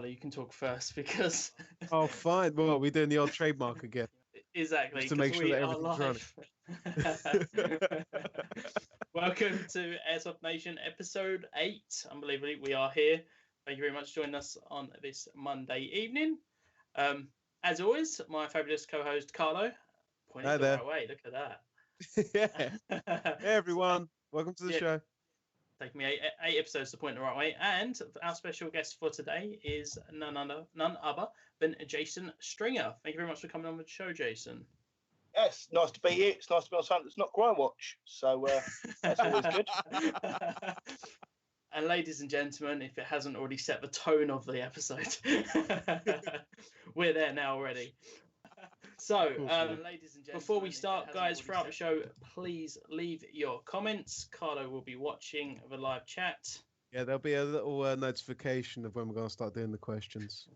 You can talk first because Oh, fine. Well, we're doing the old trademark again. exactly Just to make sure that everything's running. Welcome to Airsoft Nation episode 8. Unbelievably, we are here. Thank you very much for joining us on this Monday evening. As always, my fabulous co-host Carlo, pointing Hi the there. right way. Look at that. Yeah. Hey everyone, welcome to the show. Taking me eight episodes to point the right way, and our special guest for today is none other than Jason Stringer. Thank you very much for coming on the show, Jason. Yes, nice to be here. It's nice to be on something that's not Grind Watch, so that's always good. And ladies and gentlemen, if it hasn't already set the tone of the episode, we're there now already. So, ladies and gentlemen, before we start, guys, throughout the show, please leave your comments. Carlo will be watching the live chat. Yeah, there'll be a little notification of when we're going to start doing the questions.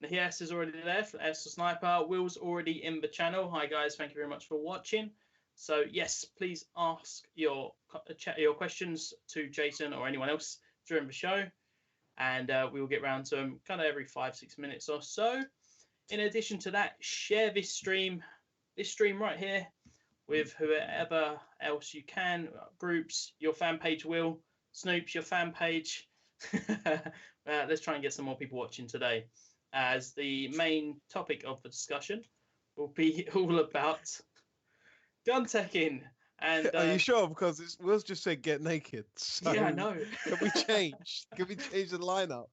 Yes is already there for Airsoft Sniper. Will's already in the channel. Hi, guys. Thank you very much for watching. So, yes, please ask your questions to Jason or anyone else during the show. And we will get round to them kind of every 5-6 minutes or so. In addition to that, share this stream right here with whoever else you can. Groups, your fan page, Will. Snoops, your fan page. Let's try and get some more people watching today, as the main topic of the discussion will be all about gun teching. And are you sure? Because Will's just said get naked. So yeah, I know. Can we change? Can we change the lineup?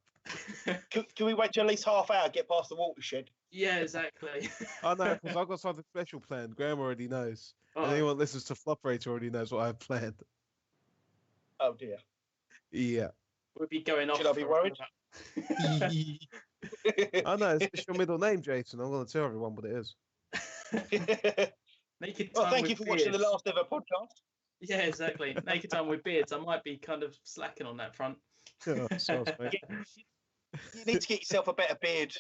Can we wait till at least half hour, get past the watershed? Yeah, exactly. I know, because I've got something special planned. Graham already knows. Oh. And anyone that listens to Flop Rate already knows what I've planned. Oh, dear. Yeah. We'll be going off. Should I be worried? I know, it's your middle name, Jason. I'm going to tell everyone what it is. Naked well, time thank with you for beards. watching the last ever podcast. Yeah, exactly. Naked time with beards. I might be kind of slacking on that front. Oh, sauce, mate. You need to get yourself a better beard.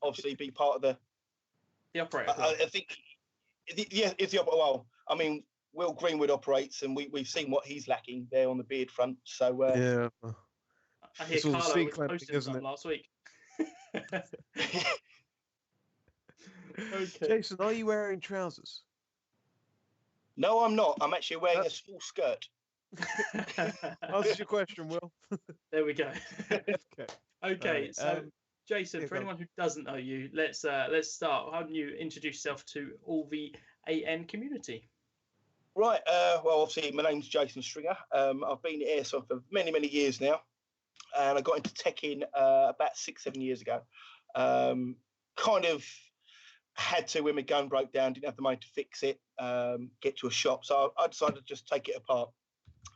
Obviously, be part of the operator. I think, yeah, it's the operator. Well, I mean, Will Greenwood operates, and we've seen what he's lacking there on the beard front. So yeah, I hear Carlo was posting some last week. Okay. Jason, are you wearing trousers? No, I'm not. I'm actually wearing a small skirt. Answer your question, Will. There we go. Okay. Right, So, Jason, for anyone who doesn't know you, let's start. How do you introduce yourself to all the AN community? Right. Well, obviously, my name's Jason Stringer. I've been at Airsoft for many, many years now, and I got into teching about 6-7 years ago. Kind of had to when my gun broke down, didn't have the money to fix it, get to a shop, so I decided to just take it apart,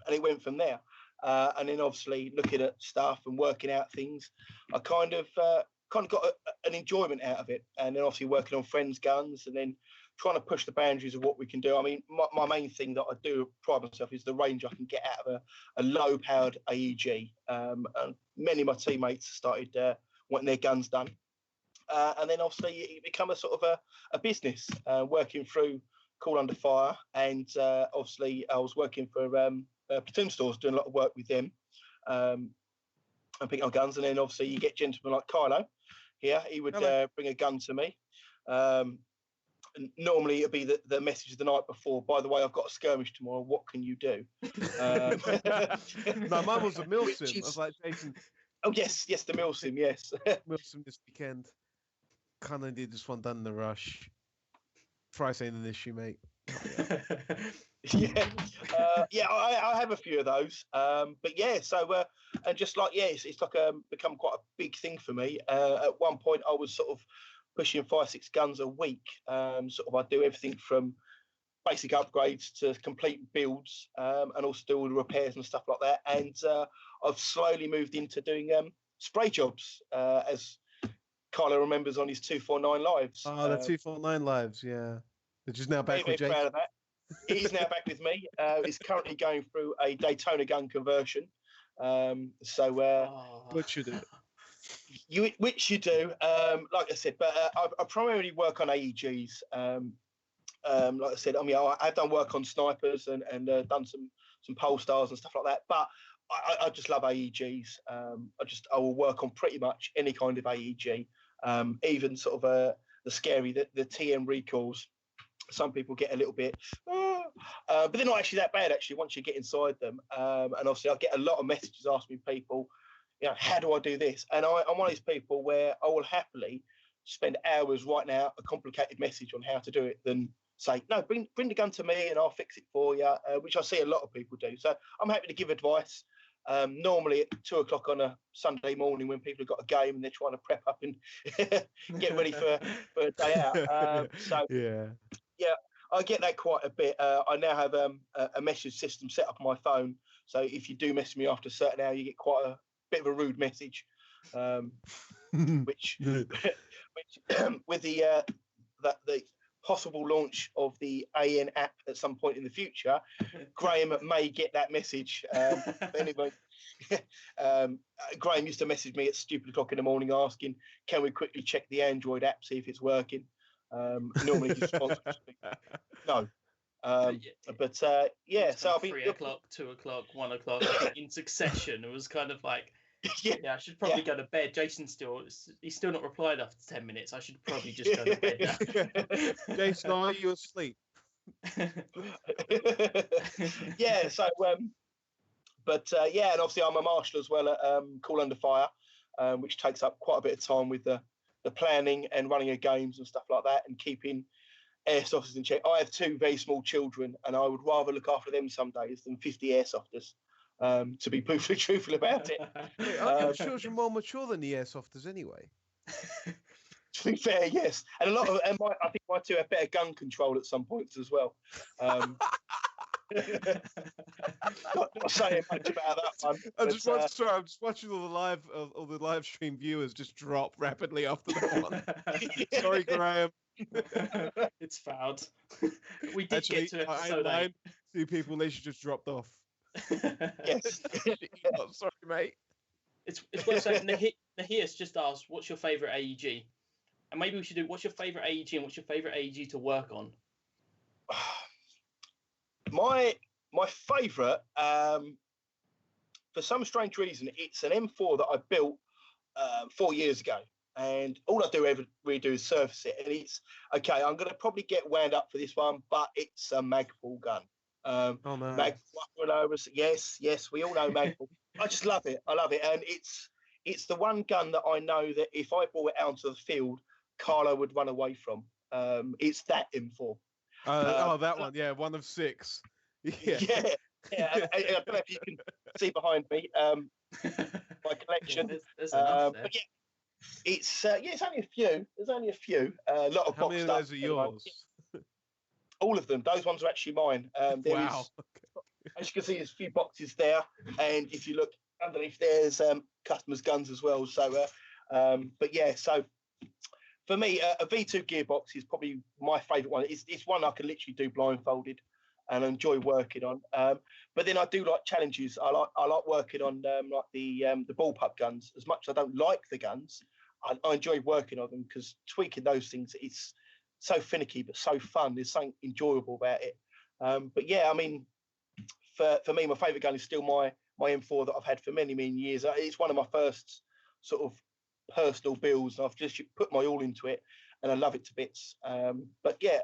and it went from there. And then obviously looking at stuff and working out things, I kind of got an enjoyment out of it. And then obviously working on friends' guns and then trying to push the boundaries of what we can do. I mean, my main thing that I do pride myself is the range I can get out of a low-powered AEG. And many of my teammates started wanting their guns done. And then obviously it become a sort of a business, working through Call Under Fire. And obviously I was working for platoon stores, doing a lot of work with them, and picking up guns. And then obviously you get gentlemen like Kylo here. He would bring a gun to me. And normally it'd be the message the night before. By the way, I've got a skirmish tomorrow. What can you do? No, mine was a Milsim. I was like, Jason. Oh yes, the Milsim. Yes, Milsim this weekend. Kind of did this one done in the rush. Price ain't an issue, mate. Yeah, I have a few of those. But yeah, so and just like it's like become quite a big thing for me. At one point, I was sort of pushing 5-6 guns a week. Sort of I do everything from basic upgrades to complete builds, and also do all the repairs and stuff like that. And I've slowly moved into doing spray jobs, as Carlo remembers on his 249 lives. Oh, the 249 lives, yeah. Which is now back with Jason. Proud of that. He's now back with me. He's currently going through a Daytona gun conversion. Which you do. Which you do, like I said, but I primarily work on AEGs. Like I said, I mean, I've done work on snipers and done some pole stars and stuff like that. But I just love AEGs. I will work on pretty much any kind of AEG, even sort of the scary, the TM recoils. Some people get a little bit, but they're not actually that bad. Actually, once you get inside them, and obviously I get a lot of messages asking people, how do I do this? And I'm one of these people where I will happily spend hours writing out a complicated message on how to do it than say, no, bring the gun to me and I'll fix it for you, which I see a lot of people do. So I'm happy to give advice. Normally at 2 o'clock on a Sunday morning when people have got a game and they're trying to prep up and get ready for a day out. So yeah, I get that quite a bit. I now have a message system set up on my phone. So if you do message me after a certain hour, you get quite a bit of a rude message, which with the possible launch of the AN app at some point in the future, Graham may get that message. Anyway, Graham used to message me at stupid o'clock in the morning asking, can we quickly check the Android app, see if it's working? Normally his response would be no. But yeah, so I'll be 3 o'clock, 2 o'clock, 1 o'clock in succession. It was kind of like, I should probably go to bed. Jason's he's still not replied after 10 minutes. I should probably just go to bed now. Jason, are you asleep? Yeah, so but yeah, and obviously I'm a marshal as well at Call Under Fire, which takes up quite a bit of time with the planning and running of games and stuff like that, and keeping airsofters in check. I have 2 very small children, and I would rather look after them some days than 50 airsofters. To be brutally truthful about it. Aren't your children more mature than the airsofters anyway? To be fair, yes. And a lot of, I think my 2 have better gun control at some points as well. Not saying much about that one. I'm just watching all the live stream viewers just drop rapidly after that one. Sorry, Graham. It's fouled. We did get to episode 8. 2 people, they should just dropped off. Yes. I'm sorry, mate. It's worth saying. Nahias just asked, what's your favourite AEG? And maybe we should do, what's your favourite AEG and what's your favourite AEG to work on? My favourite, for some strange reason, it's an M4 that I built 4 years ago. And all I really do is service it. And it's, okay, I'm going to probably get wound up for this one, but it's a Magpul gun. Oh no! Yes, we all know Magpul. I just love it. I love it, and it's the one gun that I know that if I brought it out onto the field, Carlo would run away from. It's that M4. That one, yeah, one of 6. Yeah. I don't know if you can see behind me my collection. There's enough there. But yeah, it's only a few. There's only a few. A lot of How many of those are yours? All of them. Those ones are actually mine. Wow. As you can see, there's a few boxes there, and if you look underneath, there's customers' guns as well. So, but yeah, so for me, a V2 gearbox is probably my favourite one. It's one I can literally do blindfolded and enjoy working on. But then I do like challenges. I like working on like the bullpup guns. As much as I don't like the guns, I enjoy working on them because tweaking those things, it's so finicky but so fun. There's something enjoyable about it. But yeah, I mean, for me, my favourite gun is still my M4 that I've had for many years. It's one of my first sort of personal builds. I've just put my all into it, and I love it to bits. But yeah,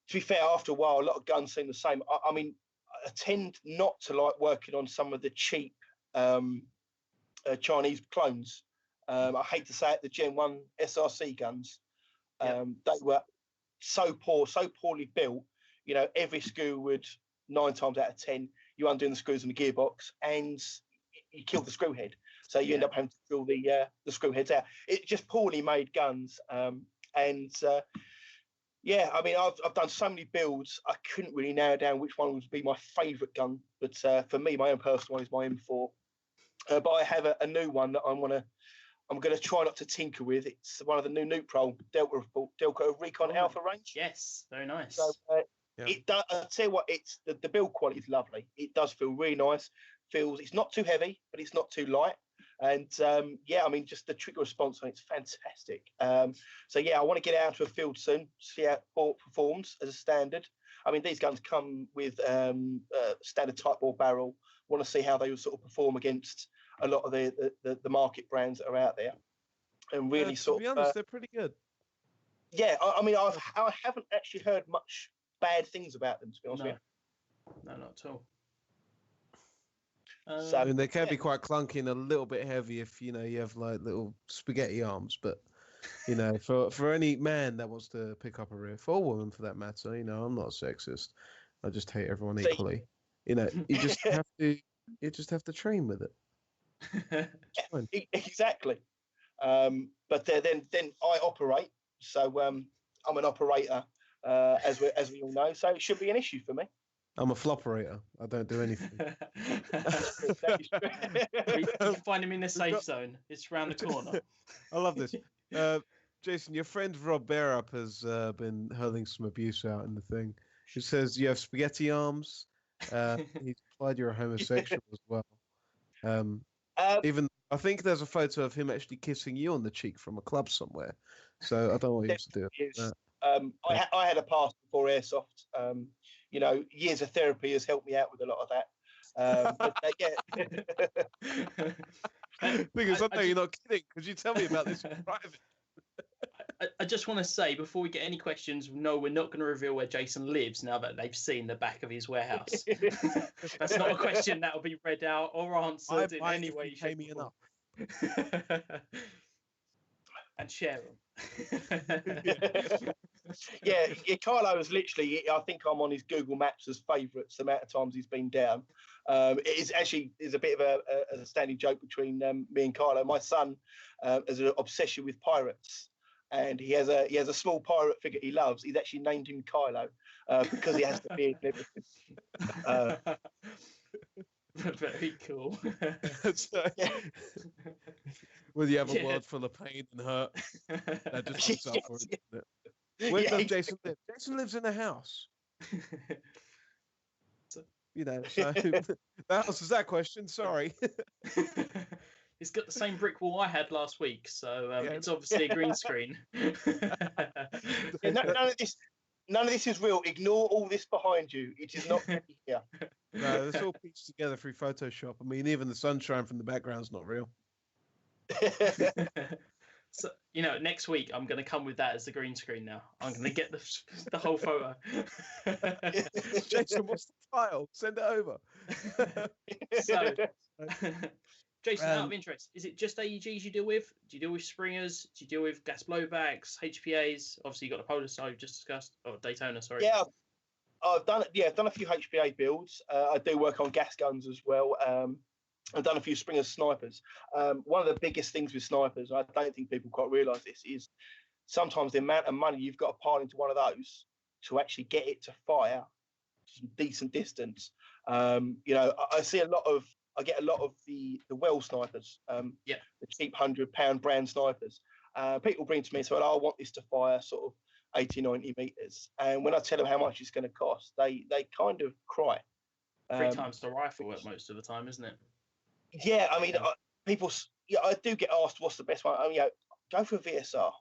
to be fair, after a while, a lot of guns seem the same. I mean, I tend not to like working on some of the cheap Chinese clones. I hate to say it, the Gen 1 SRC guns. They were so poorly built. You know, every screw would 9 times out of 10, you undoing the screws in the gearbox and you kill the screw head. So you end up having to drill the screw heads out. It's just poorly made guns. Yeah, I mean, I've done so many builds, I couldn't really narrow down which one would be my favourite gun. But for me, my own personal one is my M4. But I have a new one that I'm going to try not to tinker with. It's one of the new Nutrol Delco Recon Alpha range. Yes, very nice. So it does. I'll tell you what, it's the build quality is lovely. It does feel really nice. It's not too heavy, but it's not too light. And yeah, I mean, just the trigger response on it's fantastic. So yeah, I want to get out to a field soon, see how it performs as a standard. I mean, these guns come with standard type bore barrel, want to see how they will sort of perform against a lot of the market brands that are out there, and really to be honest, they're pretty good. Yeah, I mean, I haven't actually heard much bad things about them, to be honest with you. No, not at all. So, I mean, they can be quite clunky and a little bit heavy if you have like little spaghetti arms. But for any man that wants to pick up a riff, or woman for that matter, I'm not sexist. I just hate everyone equally. You just have to train with it. Exactly. But then I operate, so I'm an operator, as we all know. So it should be an issue for me. I'm a floperator. I don't do anything. You can find him in the safe zone. It's round the corner. I love this. Jason, your friend Rob Bearup has been hurling some abuse out in the thing. He says you have spaghetti arms. He's implied you're a homosexual as well. Even I think there's a photo of him actually kissing you on the cheek from a club somewhere. So I don't know what he used to do. I had a past before Airsoft. Years of therapy has helped me out with a lot of that. Because I know you're not kidding, because you tell me about this in private. I just want to say, before we get any questions, no, we're not going to reveal where Jason lives now that they've seen the back of his warehouse. That's not a question that will be read out or answered in any way. Pay me enough. And share them. Yeah, Carlo is literally, I think I'm on his Google Maps as favourites, the amount of times he's been down. It is a bit of a standing joke between me and Carlo. My son has an obsession with pirates, and he has a small pirate figure he loves. He's actually named him Kylo because he has the beard and everything. Very cool. Will you have a world full of pain and hurt? That just comes up for it, isn't it? Where does Jason live? Jason lives in a house. So that answers that question. Sorry. He's got the same brick wall I had last week, so it's obviously a green screen. None of this is real. Ignore all this behind you. It is not here. No, it's all pieced together through Photoshop. I mean, even the sunshine from the background's not real. So, next week I'm going to come with that as the green screen now. I'm going to get the whole photo. Jason, what's the file? Send it over. So, Jason, out of interest, is it just AEGs you deal with? Do you deal with Springers? Do you deal with gas blowbacks, HPAs? Obviously, you got the Polar I've just discussed, or Daytona, sorry. Yeah, I've done a few HPA builds. I do work on gas guns as well. I've done a few Springer snipers. One of the biggest things with snipers, I don't think people quite realise this, is sometimes the amount of money you've got to pile into one of those to actually get it to fire some decent distance. I get a lot of the well snipers, the cheap £100 brand snipers. People bring to me and say, I want this to fire sort of 80, 90 meters. And when I tell them how much it's going to cost, they kind of cry. 3 times the rifle at most of the time, isn't it? Yeah, I mean, I do get asked what's the best one. I mean, go for a VSR.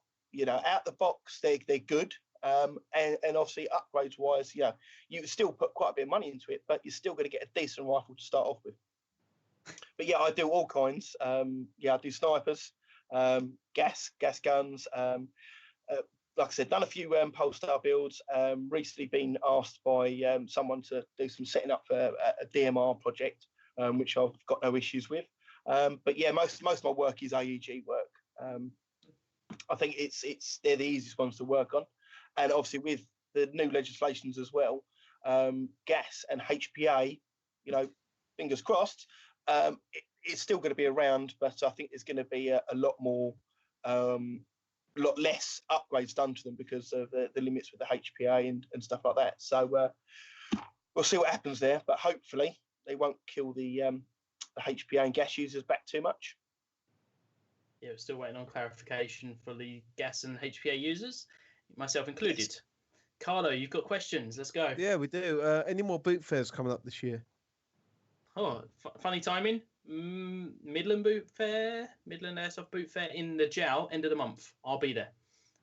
Out the box, they're good. And obviously, upgrades wise, you still put quite a bit of money into it, but you're still going to get a decent rifle to start off with. But yeah, I do all kinds. I do snipers, gas guns. Like I said, done a few Polestar builds. Recently been asked by someone to do some setting up for a DMR project, which I've got no issues with. But yeah, most of my work is AEG work. I think they're the easiest ones to work on, and obviously with the new legislations as well, gas and HPA, fingers crossed, it's still going to be around, but I think there's going to be a lot more. Lot less upgrades done to them because of the limits with the HPA and stuff like that. So we'll see what happens there, but hopefully they won't kill the HPA and gas users back too much. Yeah, we're still waiting on clarification for the gas and HPA users, myself included. Yes. Carlo, you've got questions. Let's go. Yeah, we do. Any more boot fairs coming up this year? Oh, funny timing. Midland Airsoft Boot Fair in the Jowl, end of the month. I'll be there.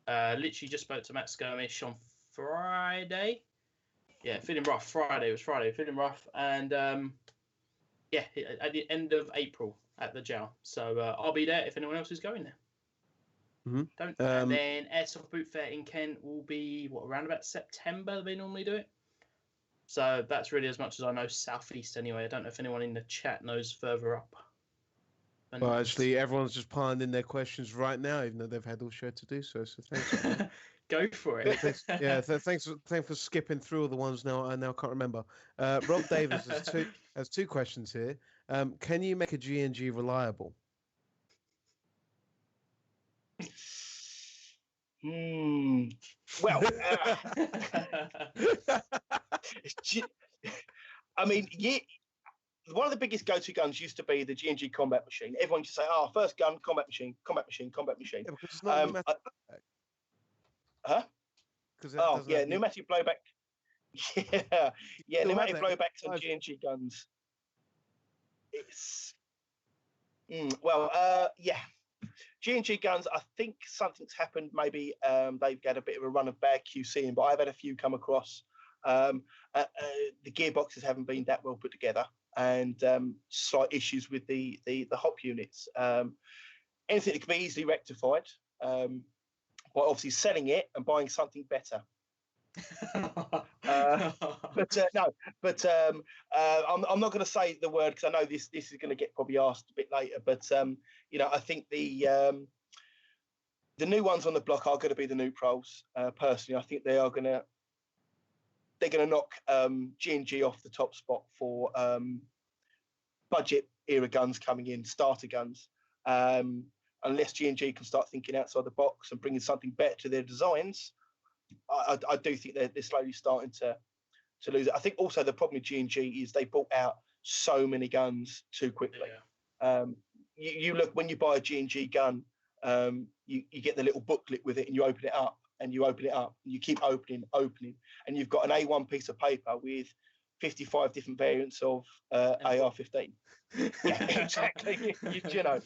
Literally just spoke to Matt Skirmish on Friday. Yeah, feeling rough. Friday, feeling rough. And Yeah, at the end of April at the jail. So I'll be there if anyone else is going there. Mm-hmm. And then Airsoft Boot Fair in Kent will be around about September. They normally do it. So that's really as much as I know southeast anyway. I don't know if anyone in the chat knows further up. Well, actually, everyone's just piling in their questions right now, even though they've had all show to do so. So thanks. Go for it. Thanks for skipping through all the ones now I now can't remember. Rob Davis has two questions here. Can you make a G&G reliable? Well, I mean, yeah, one of the biggest go-to guns used to be the G&G combat machine. Everyone used to say, "Oh, first gun, combat machine, combat machine, combat machine." Yeah, because it's not pneumatic. Huh? Oh, yeah, pneumatic blowback. Yeah, pneumatic blowbacks on G&G guns. It's yeah. G&G guns, I think something's happened. Maybe they've got a bit of a run of bad QCing, but I've had a few come across. The gearboxes haven't been that well put together, and slight issues with the hop units. Anything that can be easily rectified by obviously selling it and buying something better. I'm not going to say the word because I know this is going to get probably asked a bit later. But I think the new ones on the block are going to be the new pros. Personally, I think they're going to knock G&G off the top spot for budget era guns coming in, starter guns. Unless G&G can start thinking outside the box and bringing something better to their designs. I do think they're slowly starting to lose it. I think also the problem with G&G is they bought out so many guns too quickly. Yeah. You look when you buy a G&G gun, you get the little booklet with it, and you open it up, and you keep opening, and you've got an A1 piece of paper with 55 different variants of AR-15. Yeah, exactly. you know.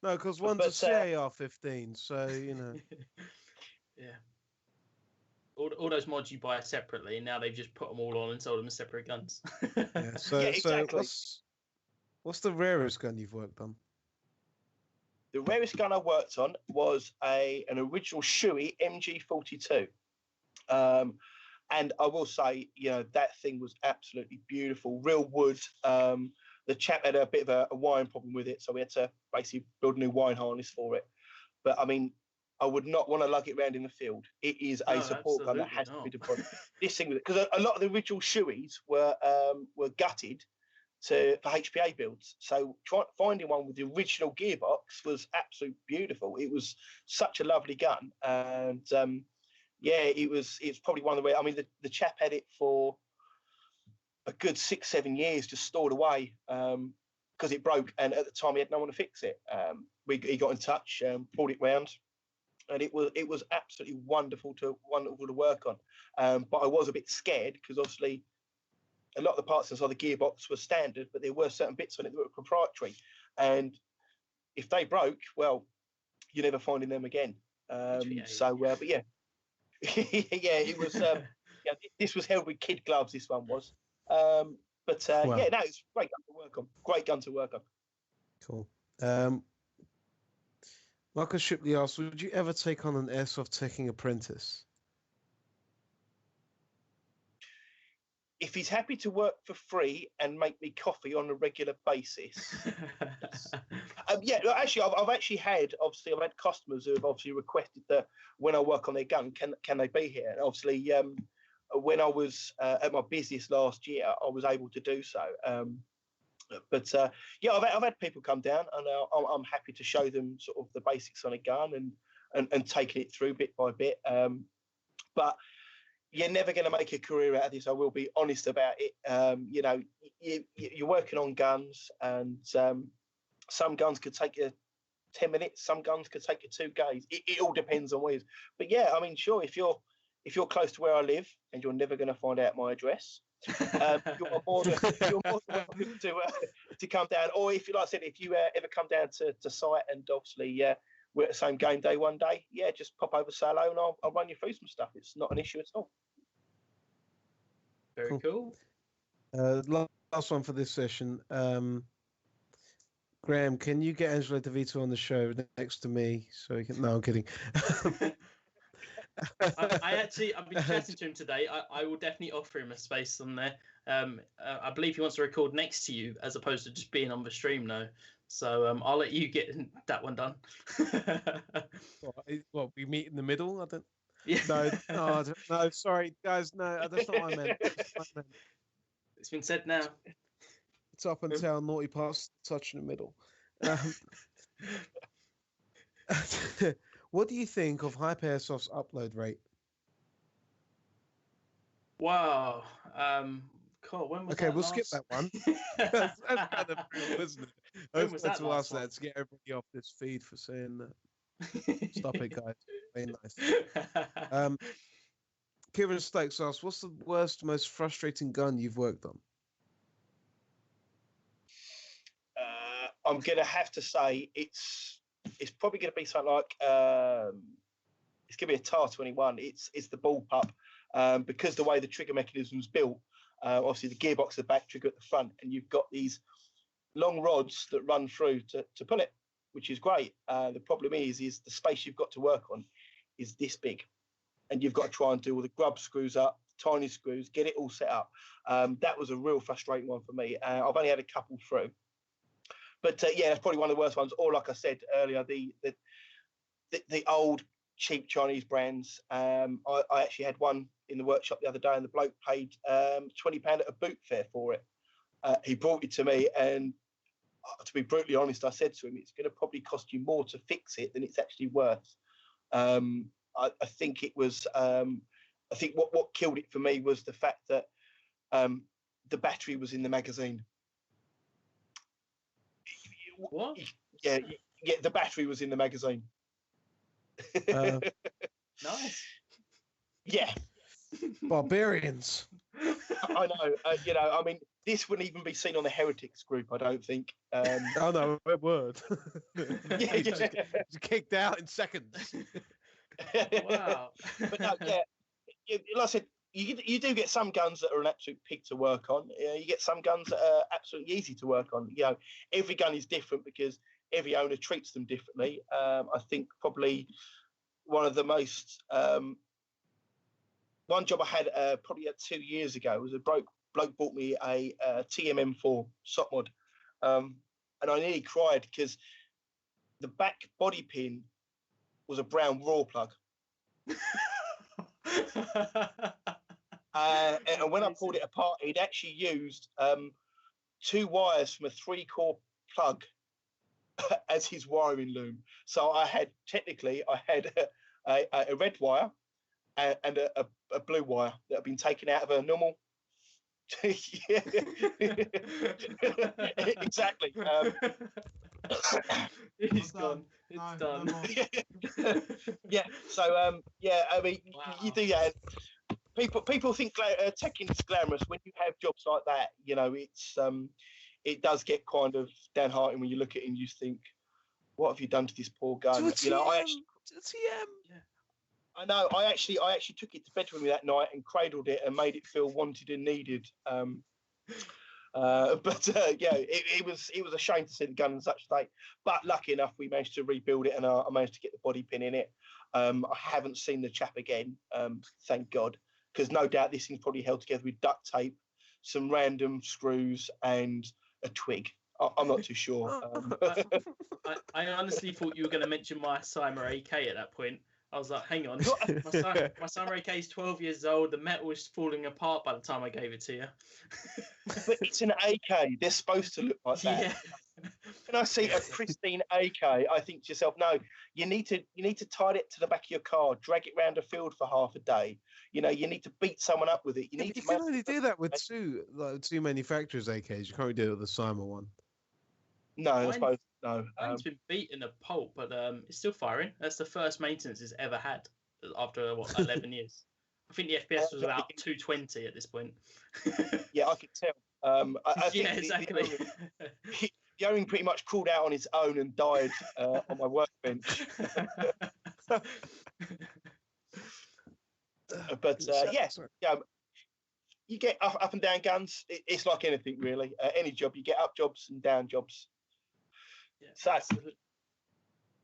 No, because one's a CAR-15, so you know. Yeah. All those mods you buy separately, and now they've just put them all on and sold them as separate guns. Yeah. So, exactly. What's the rarest gun you've worked on? The rarest gun I worked on was an original Shuey MG42. And I will say, that thing was absolutely beautiful. Real wood. The chap had a bit of a wiring problem with it, so we had to basically build a new wiring harness for it. But I mean, I would not want to lug it around in the field. It is a support gun that has to be deployed. This thing, because a lot of the original Shueys were gutted for HPA builds. So finding one with the original gearbox was absolutely beautiful. It was such a lovely gun, and it's probably one of the way. I mean, the chap had it for a good 6-7 years, just stored away because it broke, and at the time he had no one to fix it. He got in touch, brought it round, and it was absolutely wonderful to work on. But I was a bit scared because obviously a lot of the parts inside the gearbox were standard, but there were certain bits on it that were proprietary, and if they broke, well, you're never finding them again. But yeah, it was. This was held with kid gloves. This one was. Wow. It's a great gun to work on. Great gun to work on. Cool. Marcus Shipley asks, would you ever take on an airsoft teching apprentice? If he's happy to work for free and make me coffee on a regular basis. Actually, I've had customers who have obviously requested that when I work on their gun, can they be here? And obviously, when I was at my busiest last year, I was able to do so. I've had people come down, and I'm happy to show them sort of the basics on a gun and taking it through bit by bit. But you're never going to make a career out of this. I will be honest about it. You're working on guns, and some guns could take you 10 minutes. Some guns could take you 2 days. It all depends on where. But yeah, I mean, sure, if you're close to where I live and you're never going to find out my address, you're more than welcome to come down. Or if you ever come down to site and obviously we're at the same game day one day, just pop over, say hello, and I'll run you through some stuff. It's not an issue at all. Very cool. last one for this session. Graham, can you get Angelo DeVito on the show next to me so he can? No, I'm kidding. I've been chatting to him today. I will definitely offer him a space on there. I believe he wants to record next to you as opposed to just being on the stream now. So I'll let you get that one done. What, we meet in the middle? I don't. Yeah. No, sorry, guys. No, that's not what I meant. It's been said now. It's up until naughty parts touch in the middle. What do you think of Hype Airsoft's upload rate? Wow. Cool. When was okay, that we'll last? skip that one. That's kind of brutal, isn't it? When was that to last ask one? that to get everybody off this feed for saying that. Stop it, guys. Very nice. Kieran Stokes asks, what's the worst, most frustrating gun you've worked on? I'm going to have to say it's probably going to be something like it's going to be a TAR-21. It's the bullpup because the way the trigger mechanism is built. Obviously, the gearbox at the back, trigger at the front, and you've got these long rods that run through to pull it, which is great. The problem is the space you've got to work on is this big, and you've got to try and do all the grub screws up, tiny screws, get it all set up. That was a real frustrating one for me. I've only had a couple through. But yeah, that's probably one of the worst ones. Or like I said earlier, the old cheap Chinese brands. I actually had one in the workshop the other day, and the bloke paid £20 at a boot fare for it. He brought it to me, and to be brutally honest, I said to him, "It's going to probably cost you more to fix it than it's actually worth." I think it was. I think what killed it for me was the fact that the battery was in the magazine. What? Yeah, the battery was in the magazine. Nice. Yeah. Barbarians. I know. I mean, this wouldn't even be seen on the Heretics group, I don't think. Oh, no, it would. Yeah. He's kicked out in seconds. Wow. But no, yeah, like I said, you do get some guns that are an absolute pig to work on. You get some guns that are absolutely easy to work on. Every gun is different because every owner treats them differently. I think probably one of the most one job I had probably 2 years ago was a bloke bought me a TMM4 SOT mod, and I nearly cried because the back body pin was a brown raw plug. And when I pulled it apart, he'd actually used 2 wires from a 3-core plug as his wiring loom. So I had a red wire and a blue wire that had been taken out of a normal. Exactly. He's gone. It's done. Yeah. So yeah, I mean, you do that. People think teching is glamorous. When you have jobs like that, it's it does get kind of downhearted when you look at it and you think, what have you done to this poor gun? I know. I actually took it to bed with me that night and cradled it and made it feel wanted and needed. But yeah, it was a shame to see the gun in such state. But lucky enough, we managed to rebuild it, and I managed to get the body pin in it. I haven't seen the chap again, thank God, because no doubt this thing's probably held together with duct tape, some random screws, and a twig. I'm not too sure. I honestly thought you were going to mention my Cymer AK at that point. I was like, hang on, my Cymer AK is 12 years old. The metal is falling apart by the time I gave it to you. But it's an AK. They're supposed to look like that. Yeah. When I see a pristine AK, I think to yourself, no, you need to tie it to the back of your car, drag it around a field for half a day. You need to beat someone up with it. You can only do that with two manufacturers' AKs. You can't really do it with the Cymer one. No, I suppose no. Mine's been beaten a pulp, but it's still firing. That's the first maintenance it's ever had after 11 years. I think the FPS was about 220 at this point. Yeah, I could tell. I think exactly. The O-ring pretty much crawled out on its own and died on my workbench. But yeah, you get up and down guns. It's like anything really. Any job, you get up jobs and down jobs. Yeah, So, absolutely.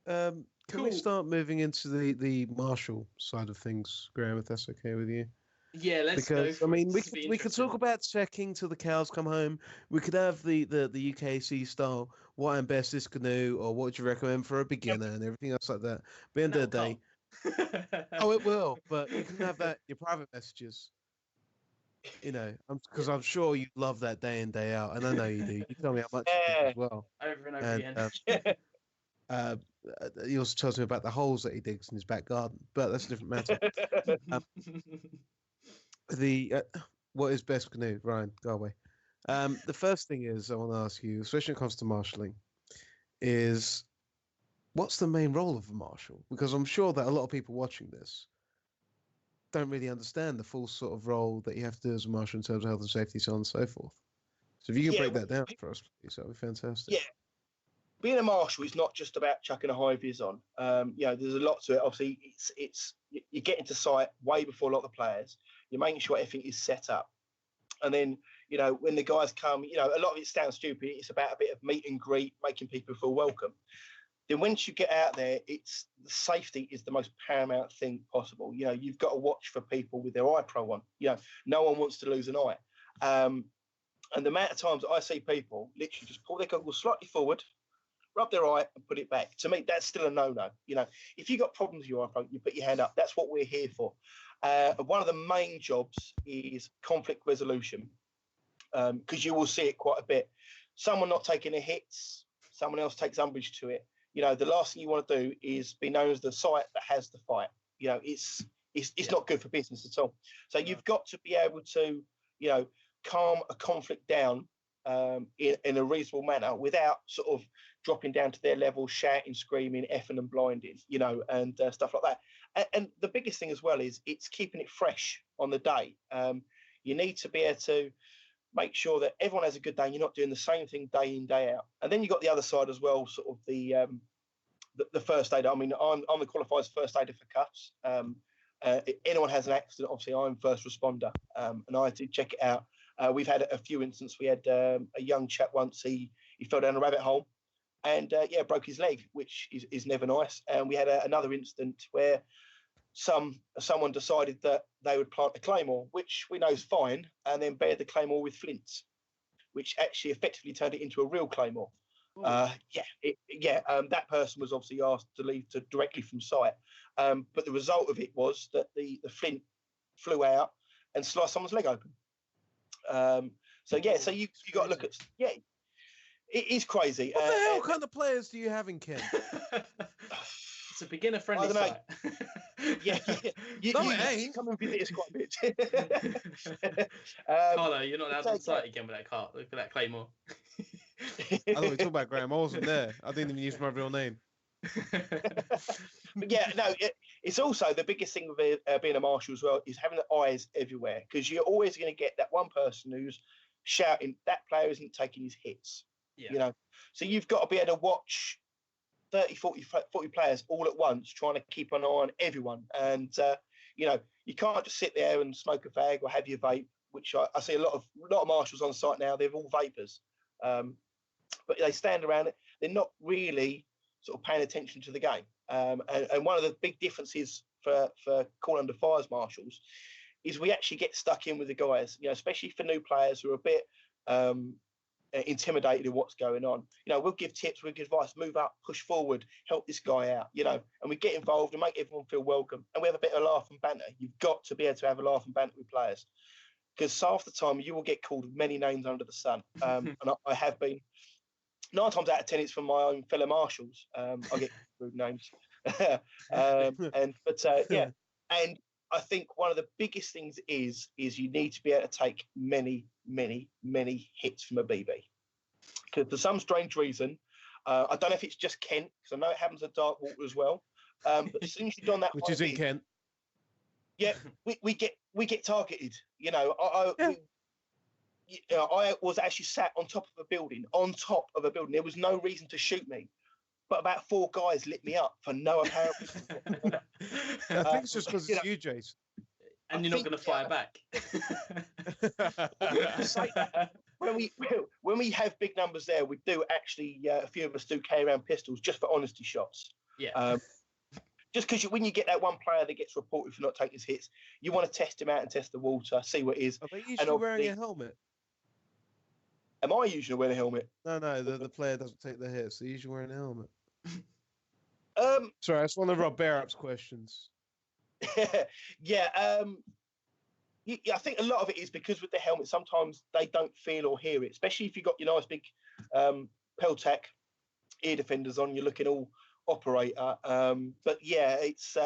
Can we start moving into the martial side of things, Graham, if that's okay with you? Yeah, let's go. Because I For mean, it. we This will be could interesting. talk about checking till the cows come home. We could have the UKC style. What and best this canoe, or what would you recommend for a beginner, and everything else like that. But at the end of the day, oh, it will. But you can have that in your private messages. You know, because I'm sure you love that day in day out, and I know you do. You tell me how much you do as well. Over and over And again. he also tells me about the holes that he digs in his back garden, but that's a different matter. What is best canoe, Ryan? Go away. The first thing is I want to ask you, especially when it comes to marshalling, is what's the main role of a marshal? Because I'm sure that a lot of people watching this don't really understand the full sort of role that you have to do as a marshal in terms of health and safety, so on and so forth. So if you could break that down for us, please, that would be fantastic. Yeah. Being a marshal is not just about chucking a high vis on. You know, there's a lot to it. Obviously, it's you get into sight way before a lot of the players. You're making sure everything is set up, and then you know when the guys come, you know, a lot of it sounds stupid. It's about a bit of meet and greet, making people feel welcome. Then once you get out there, it's safety is the most paramount thing possible. You know, you've got to watch for people with their eye pro on. You know, no one wants to lose an eye. And the amount of times I see people literally just pull their goggles slightly forward, rub their eye and put it back. To me, that's still a no-no. You know, if you've got problems with your iPhone, you put your hand up. That's what we're here for. One of the main jobs is conflict resolution, because you will see it quite a bit. Someone not taking the hits, someone else takes umbrage to it. You know, the last thing you want to do is be known as the site that has the fight. You know, it's not good for business at all. So you've got to be able to, you know, calm a conflict down in a reasonable manner without sort of dropping down to their level, shouting, screaming, effing and blinding, you know, and stuff like that. And the biggest thing as well is it's keeping it fresh on the day. You need to be able to make sure that everyone has a good day and you're not doing the same thing day in, day out. And then you've got the other side as well, sort of the first aid. I mean, I'm the qualified first aider for cuts. If anyone has an accident, obviously I'm first responder, and I did check it out. We've had a few instances. We had a young chap once, he fell down a rabbit hole and broke his leg, which is never nice. And we had another incident where someone decided that they would plant a claymore, which we know is fine, and then bared the claymore with flints, which actually effectively turned it into a real claymore. That person was obviously asked to leave directly from site, but the result of it was that the flint flew out and sliced someone's leg open. So you got to look at it is crazy. What the hell kind of players do you have in Kent? It's a beginner-friendly site. You ain't. Come and visit us quite a bit. Carlo, you're not allowed on site again with that car. Look at that claymore. I thought we were talking about Graham. I wasn't there. I didn't even use my real name. It's also the biggest thing with being a marshal as well is having the eyes everywhere, because you're always going to get that one person who's shouting that player isn't taking his hits. You know, so you've got to be able to watch 30, 40 players all at once, trying to keep an eye on everyone. And you know, you can't just sit there and smoke a fag or have your vape, which I see a lot of marshals on site now. They're all vapors, but they stand around it. They're not really sort of paying attention to the game. And one of the big differences for call under fires marshals is we actually get stuck in with the guys, you know, especially for new players who are a bit intimidated in what's going on. You know, we'll give tips, we'll give advice, move up, push forward, help this guy out, you know, and we get involved and make everyone feel welcome. And we have a bit of laugh and banter. You've got to be able to have a laugh and banter with players, because half the time you will get called many names under the sun. And I have been 9 times out of 10, it's from my own fellow marshals. I get rude names. And I think one of the biggest things is you need to be able to take many, many, many hits from a BB. Because for some strange reason, I don't know if it's just Kent, because I know it happens at Darkwater as well. But as soon as you've done that, which is in Kent, we get targeted. You know, I was actually sat on top of a building. There was no reason to shoot me, but about 4 guys lit me up for no apparent reason. I think it's just because it's you, Jason. And you're not going to fire back. When we have big numbers there, we do actually, a few of us do carry around pistols just for honesty shots. Yeah. Just because when you get that one player that gets reported for not taking his hits, you want to test him out and test the water, see what it is. Are they usually wearing a helmet? Am I usually wearing a helmet? No, the player doesn't take the hits. They're usually wearing a helmet. Sorry, that's one of Rob Barrett's questions. Yeah, I think a lot of it is because with the helmet, sometimes they don't feel or hear it, especially if you've got your nice big Peltac ear defenders on, you're looking all operator. But yeah, it's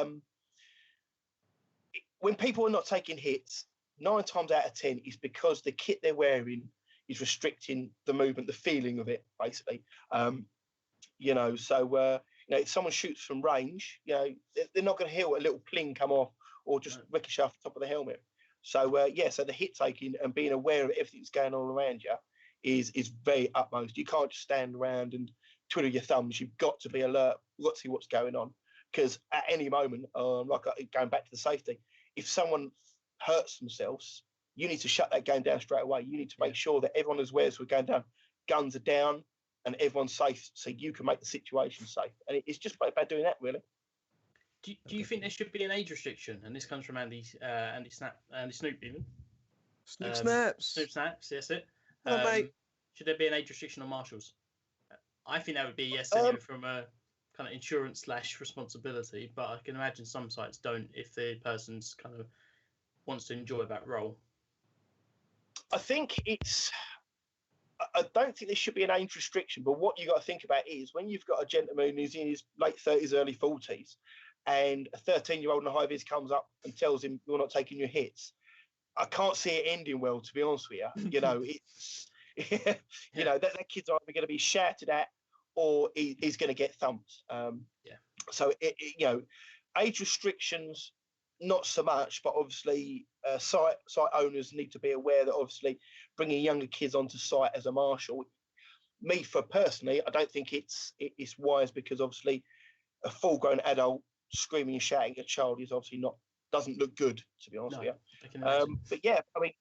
when people are not taking hits, 9 times out of 10 is because the kit they're wearing is restricting the movement, the feeling of it, basically. If someone shoots from range, they're not going to hear a little pling come off or just ricochet off the top of the helmet. So so the hit taking and being aware of everything that's going on around you is very utmost. You can't just stand around and twiddle your thumbs. You've got to be alert. You've got to see what's going on, because at any moment, going back to the safety, if someone hurts themselves, you need to shut that game down straight away. You need to make sure that everyone is aware we're going down, guns are down, and everyone's safe, so you can make the situation safe. And it's just about doing that, really. Do you think there should be an age restriction? And this comes from Andy Snoop, even. Snoop Snaps. Snoop Snaps, yes, it. Mate. Should there be an age restriction on marshals? I think that would be yes, anyway, from a kind of insurance / responsibility. But I can imagine some sites don't if the person's kind of wants to enjoy that role. I don't think there should be an age restriction, but what you got to think about is when you've got a gentleman who's in his late 30s, early 40s, and a 13-year-old in a high vis comes up and tells him you're not taking your hits, I can't see it ending well, to be honest with you. It's that kid's either going to be shouted at or he's going to get thumped. So age restrictions, not so much, but obviously site owners need to be aware that obviously bringing younger kids onto site as a marshal, personally, I don't think it's wise, because obviously a full-grown adult screaming and shouting at a child is obviously doesn't look good, to be honest with you. But yeah, I mean,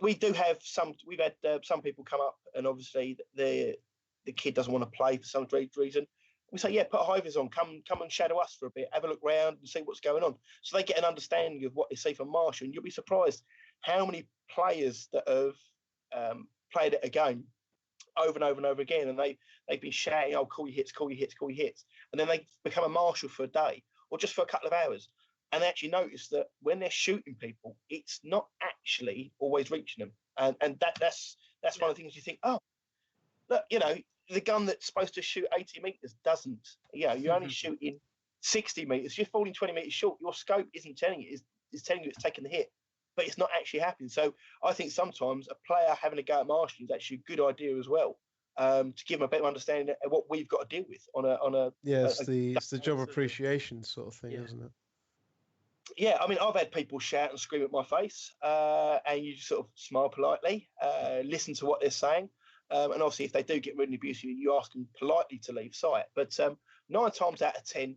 we do have we've had some people come up and obviously the kid doesn't want to play for some reason. We say, yeah, put a high vis on, come and shadow us for a bit, have a look round and see what's going on. So they get an understanding of what they see from marshal, and you'll be surprised how many players that have played it a game over and over and over again, and they've been shouting, oh, call your hits, call your hits, call your hits. And then they become a marshal for a day or just for a couple of hours. And they actually notice that when they're shooting people, it's not actually always reaching them. And that's one of the things you think, oh, look, the gun that's supposed to shoot 80 meters doesn't. You're only shooting 60 meters. You're falling 20 meters short. Your scope isn't telling you. It's telling you it's taking the hit, but it's not actually happening. So I think sometimes a player having a go at marshalling is actually a good idea as well, to give them a better understanding of what we've got to deal with on a. Yeah, it's the job appreciation sort of thing, isn't it? Yeah, I mean, I've had people shout and scream at my face, and you just sort of smile politely, listen to what they're saying. And obviously, if they do get rude and abusive, you ask them politely to leave site. But 9 times out of 10,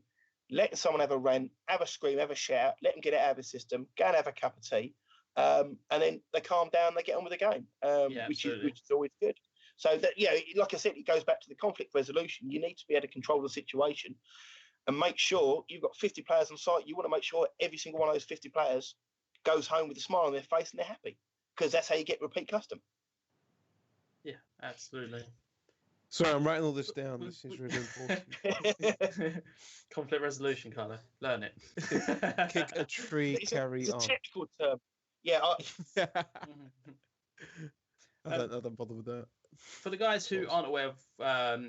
letting someone have a rant, have a scream, have a shout, let them get it out of the system, go and have a cup of tea, and then they calm down, they get on with the game, which is always good. So that, like I said, it goes back to the conflict resolution. You need to be able to control the situation and make sure you've got 50 players on site. You want to make sure every single one of those 50 players goes home with a smile on their face and they're happy, because that's how you get repeat custom. Yeah, absolutely. Sorry, I'm writing all this down. This is really important. Conflict resolution, Carlo. Learn it. Kick a tree, carry on. It's a technical term. Yeah. I don't bother with that. For the guys who aren't aware of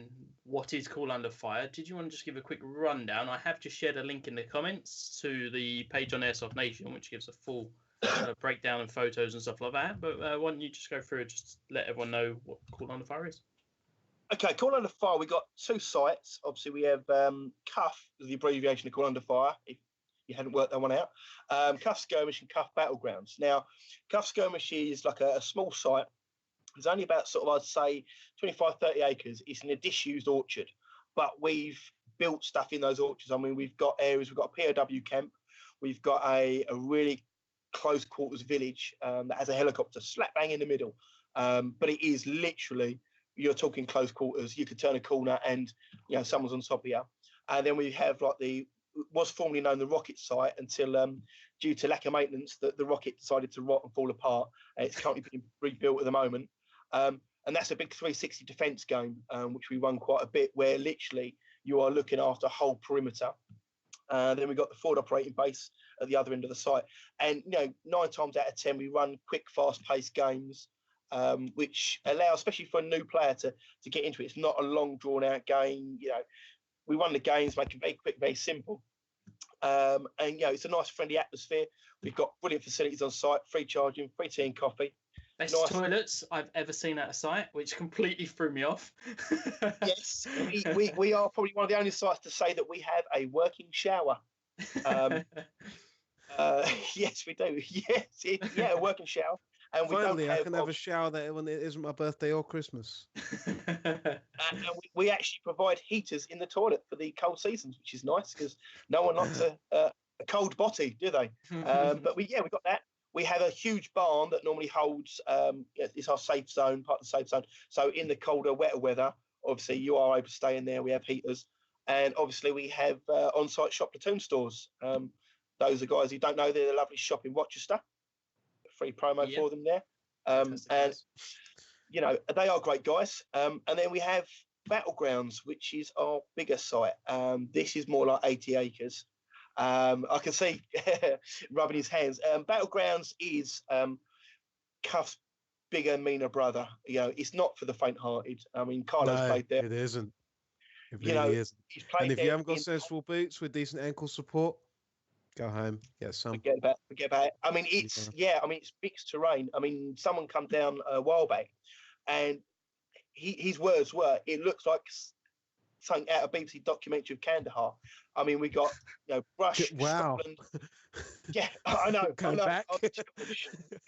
what is Call Under Fire, did you want to just give a quick rundown? I have just shared a link in the comments to the page on Airsoft Nation, which gives a full breakdown and photos and stuff like that. But why don't you just go through and just let everyone know what Call Under Fire is? Okay, Call Under Fire, we've got 2 sites. Obviously, we have CUF, the abbreviation of Call Under Fire, if you hadn't worked that one out. CUF Skirmish and CUF Battlegrounds. Now, CUF Skirmish is like a small site. It's only about I'd say 25, 30 acres. It's in a disused orchard, but we've built stuff in those orchards. I mean, we've got areas, we've got a POW camp. We've got a really close quarters village that has a helicopter slap bang in the middle. But it is literally, you're talking close quarters. You could turn a corner and, you know, someone's on top of you. And then we have like was formerly known the rocket site until due to lack of maintenance, the rocket decided to rot and fall apart. And it's currently being rebuilt at the moment. And that's a big 360 defence game, which we run quite a bit, where literally you are looking after a whole perimeter. Then we've got the forward operating base at the other end of the site. And, you know, 9 times out of 10, we run quick, fast-paced games, which allow, especially for a new player, to get into it. It's not a long, drawn-out game. You know, we run the games, make it very quick, very simple. And, you know, it's a nice, friendly atmosphere. We've got brilliant facilities on site, free charging, free tea and coffee. Best toilets I've ever seen at a site, which completely threw me off. Yes, we are probably one of the only sites to say that we have a working shower. Yes, we do. Yes, a working shower. And finally, I can have a shower that when it isn't my birthday or Christmas. And we actually provide heaters in the toilet for the cold seasons, which is nice because no one likes a cold body, do they? But we've got that. We have a huge barn that normally holds, it's our safe zone, part of the safe zone. So in the colder, wetter weather, obviously you are able to stay in there. We have heaters. And obviously we have on-site shop platoon stores. Those are guys who don't know, they're the lovely shop in Rochester. Free promo for them there. And, you know, they are great guys. And then we have Battlegrounds, which is our bigger site. This is more like 80 acres. I can see rubbing his hands. Battlegrounds is Cuff's bigger, meaner brother. You know, it's not for the faint-hearted. I mean, Carlo's played there. It isn't. It really you know, isn't. And if you haven't got sensible boots with decent ankle support, go home, get some. Forget about it. I mean, it's mixed terrain. I mean, someone come down a while back, and his words were, "It looks like something out of BBC documentary of Kandahar." I mean, we got, you know, brush. Wow. Yeah, I know. Go back.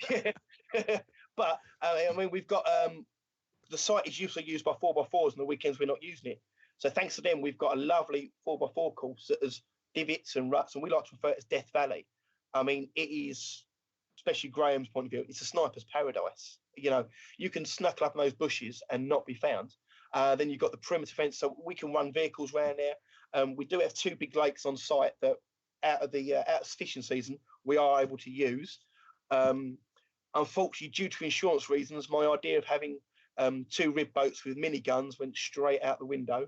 Yeah. But I mean, we've got the site is usually used by 4x4s, and the weekends we're not using it. So thanks to them, we've got a lovely 4x4 course that has divots and ruts, and we like to refer it as Death Valley. I mean, it is, especially Graham's point of view, it's a sniper's paradise. You know, you can snuckle up in those bushes and not be found. Then you've got the perimeter fence, so we can run vehicles around there. We do have 2 big lakes on site that, out of fishing season, we are able to use. Unfortunately, due to insurance reasons, my idea of having 2 rib boats with miniguns went straight out the window.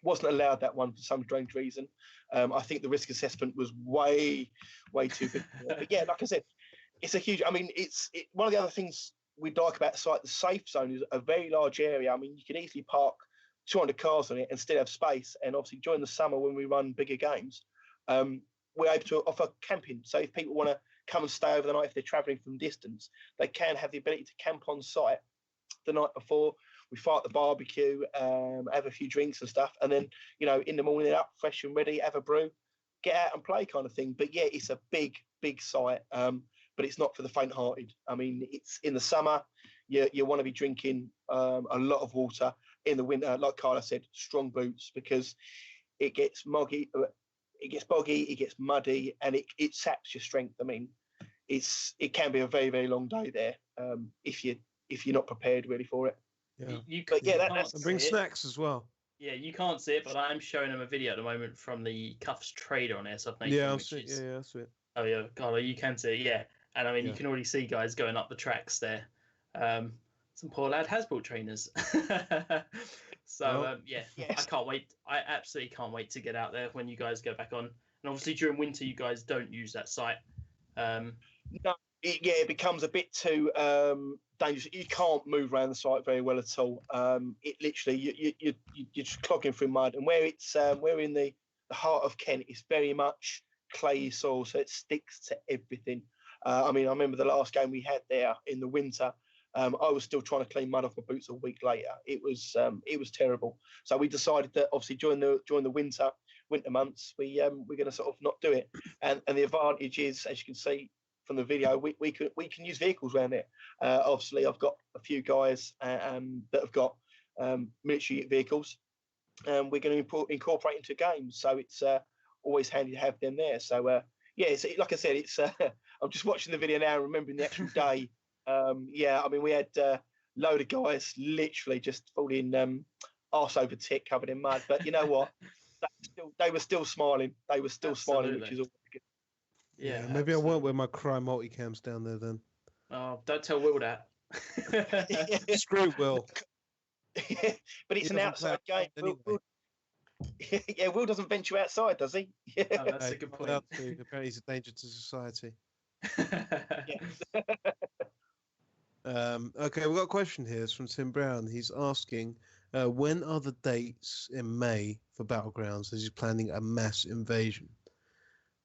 Wasn't allowed that one for some strange reason. I think the risk assessment was way too big. But yeah, like I said, it's a huge. I mean, one of the other things we like about the site. The safe zone is a very large area. I mean, you can easily park 200 cars on it and still have space. And obviously, during the summer when we run bigger games, we're able to offer camping. So if people want to come and stay over the night, if they're travelling from distance, they can have the ability to camp on site the night before. We fire up the barbecue, have a few drinks and stuff, and then, you know, in the morning they're up fresh and ready, have a brew, get out and play kind of thing. But yeah, it's a big site, but it's not for the faint-hearted. I mean, it's in the summer, you want to be drinking a lot of water. In the winter, like Carla said, strong boots, because it gets moggy, it gets boggy, it gets muddy, and it saps your strength. I mean, it can be a very, very long day there if you're not prepared really for it. Yeah, that's bring snacks as well. Yeah, you can't see it, but I'm showing them a video at the moment from the Cuffs trader on Airsoft Nation. Yeah, I'll see it. Yeah, that's it. Oh yeah, Carlo, you can see it. Yeah, and I mean, you can already see guys going up the tracks there. Some poor lad has brought trainers. So yes. I can't wait. I absolutely can't wait to get out there when you guys go back on. And obviously during winter, you guys don't use that site. No, it becomes a bit too dangerous. You can't move around the site very well at all. It literally you're just clogging through mud, and where it's we're in the heart of Kent, it's very much clayey soil, so it sticks to everything. I mean, I remember the last game we had there in the winter. I was still trying to clean mud off my boots a week later. It was terrible. So we decided that obviously during the winter months, we're going to sort of not do it. And the advantage is, as you can see from the video, we can use vehicles around there. Obviously, I've got a few guys that have got military vehicles, and we're going to incorporate into games. So it's always handy to have them there. So yeah, it's, like I said, it's I'm just watching the video now, remembering the actual day. Yeah, I mean, we had a load of guys literally just falling arse over tit, covered in mud. But you know what? They were still smiling. They were still smiling, which is all good. Yeah, maybe I won't wear my crime multicams down there then. Oh, don't tell Will that. Screw Will. But it's an outside game. Anyway. Yeah, Will doesn't venture outside, does he? Oh, that's a good point. Apparently, he's a danger to society. Okay, we've got a question here. It's from Tim Brown. He's asking, when are the dates in May for Battlegrounds, as he's planning a mass invasion?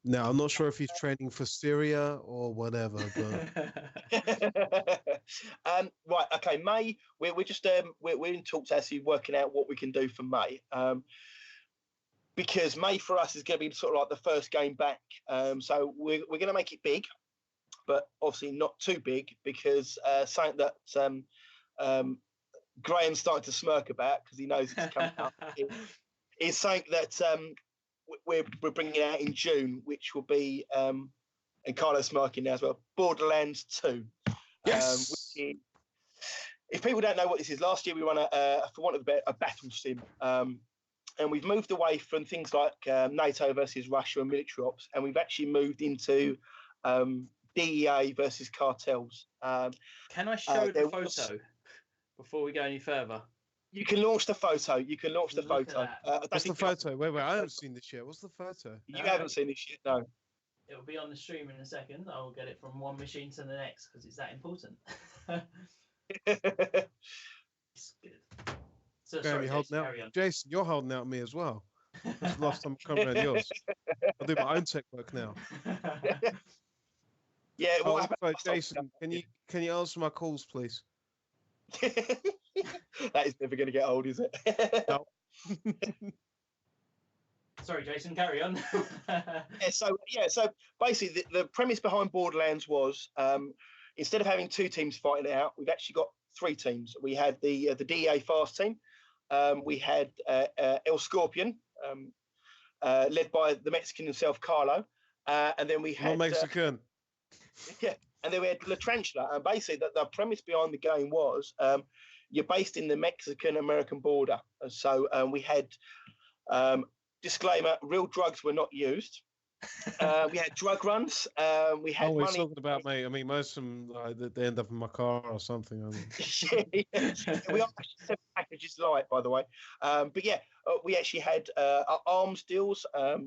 Now, I'm not sure if he's training for Syria or whatever, but... Right, okay, May, we're just we're in talks actually working out what we can do for May. Because May for us is going to be sort of like the first game back. So we're going to make it big, but obviously not too big, because something that Graham's starting to smirk about, because he knows it's coming up, is something that we're bringing out in June, which will be, and Carlo's smirking now as well, Borderlands 2. Yes! If people don't know what this is, last year we won for want of a battle sim. And we've moved away from things like NATO versus Russia and military ops, and we've actually moved into DEA versus cartels. Can I show the photo before we go any further? You can launch the photo. You can launch the photo. What's the photo? Wait, I haven't seen this yet. What's the photo? You haven't seen this yet, no. It'll be on the stream in a second. I will get it from one machine to the next because it's that important. It's good. So, sorry, Jason, carry on. Jason, you're holding out me as well. That's the last time I'm coming around yours. I'll do my own tech work now. Yeah. Well, Jason, can you answer my calls, please? That is never going to get old, is it? No. Sorry, Jason, carry on. So basically, the premise behind Borderlands was instead of having two teams fighting it out, we've actually got three teams. We had the DEA Fast team. We had El Scorpion, led by the Mexican himself, Carlo, and then we had Mexican. Yeah, and then we had La Tarantula. And basically, the premise behind the game was you're based in the Mexican-American border. And so we had disclaimer: real drugs were not used. We had drug runs. We had we're money. Talking about, mate. I mean, most of them they end up in my car or something. I mean. We are 7 packages light, by the way. But yeah, we actually had arms deals. A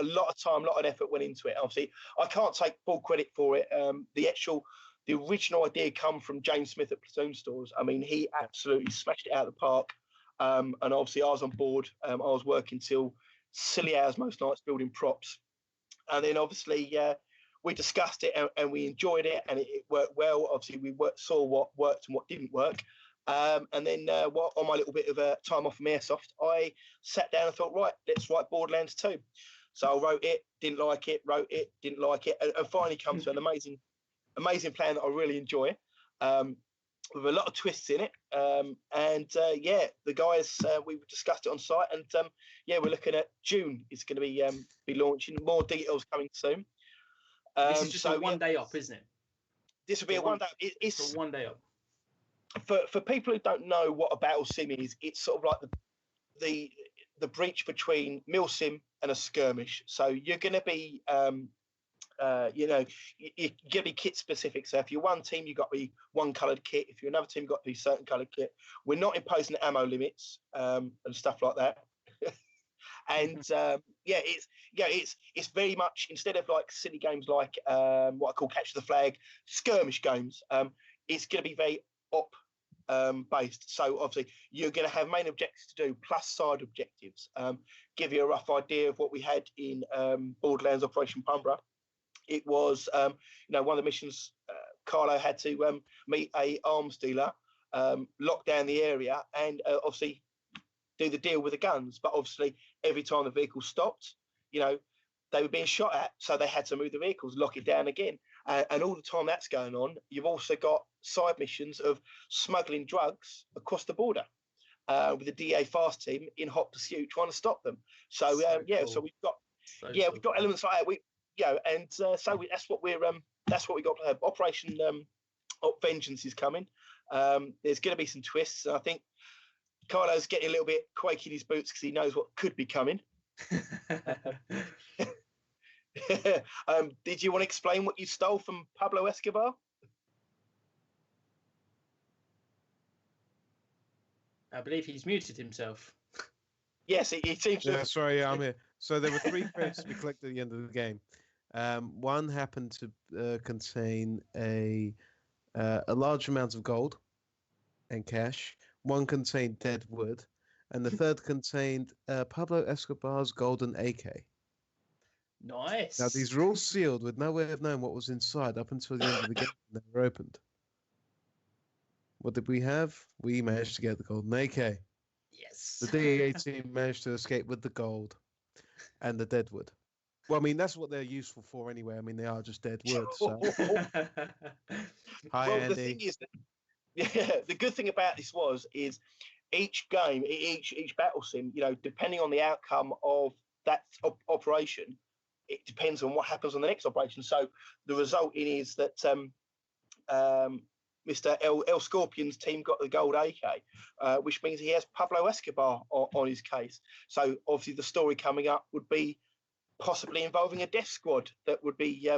lot of time, a lot of effort went into it. Obviously, I can't take full credit for it. The original idea come from James Smith at Platoon Stores. I mean, he absolutely smashed it out of the park. And obviously, I was on board. I was working till silly hours most nights building props. And then obviously we discussed it and we enjoyed it, and it worked well. Obviously we saw what worked and what didn't work. And then on my little bit of time off from Airsoft, I sat down and thought, right, let's write Borderlands 2. So I wrote it, didn't like it, wrote it, didn't like it, and finally come to an amazing plan that I really enjoy, with a lot of twists in it. The guys, we discussed it on site, and we're looking at June. It's going to be launching. More details coming soon. This is just a one day up, isn't it? This will be a one day. It's a 1 day up. For people who don't know what a battle sim is, it's sort of like the breach between mil sim and a skirmish. So you're going to be you're going to be kit specific. So if you're one team, you've got to be one coloured kit. If you're another team, you've got to be certain coloured kit. We're not imposing ammo limits and stuff like that. And it's very much, instead of like silly games like what I call Catch the Flag, skirmish games. It's going to be very op based. So obviously you're going to have main objectives to do plus side objectives. Give you a rough idea of what we had in Borderlands Operation Pumbra. It was one of the missions. Carlo had to meet a arms dealer, lock down the area, and obviously do the deal with the guns. But obviously every time the vehicle stopped, they were being shot at, so they had to move the vehicles, lock it down again. And all the time that's going on, you've also got side missions of smuggling drugs across the border with the DA Fast team in hot pursuit trying to stop them. So, cool. so we've got we've got elements like that. So that's what we're that's what we got. Operation Vengeance is coming. There's going to be some twists. And I think Carlo's getting a little bit quaky in his boots because he knows what could be coming. Did you want to explain what you stole from Pablo Escobar? I believe he's muted himself. Yes, it seems to. Yeah, sorry, I'm here. So there were 3 credits to be collected at the end of the game. One happened to contain a large amount of gold and cash. One contained dead wood, and the third contained Pablo Escobar's golden AK. Nice. Now these were all sealed with no way of knowing what was inside up until the end of the game when they were opened. What did we have? We managed to get the golden AK. Yes. The DEA team managed to escape with the gold and the dead wood. Well, I mean, that's what they're useful for anyway. I mean, they are just dead wood. So. Hi, well, Andy. the thing is, the good thing about this is each game, each battle sim, depending on the outcome of that operation, it depends on what happens on the next operation. So the result is that Mr. El Scorpion's team got the gold AK, which means he has Pablo Escobar on his case. So obviously the story coming up would be possibly involving a death squad that would be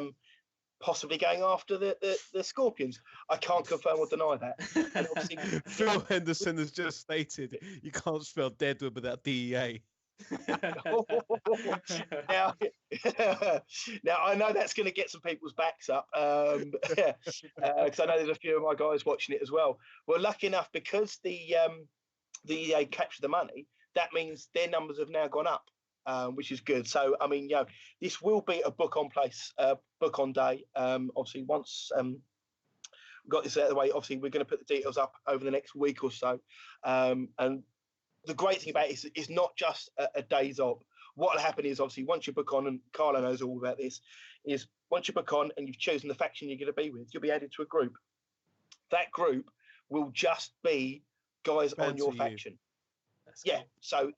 possibly going after the Scorpions. I can't confirm or deny that. And obviously, Phil Henderson has just stated you can't spell deadwood without DEA. now I know that's going to get some people's backs up because I know there's a few of my guys watching it as well. Well, lucky enough, because the EA captured the money, that means their numbers have now gone up, which is good. So I mean, this will be a book on place, book on day. Obviously, once we got this out of the way, obviously we're going to put the details up over the next week or so, and the great thing about it is it's not just a days of. What will happen is, obviously, once you book on, and Carlo knows all about this, is once you book on and you've chosen the faction you're going to be with, you'll be added to a group. That group will just be guys on your faction. Yeah, cool. So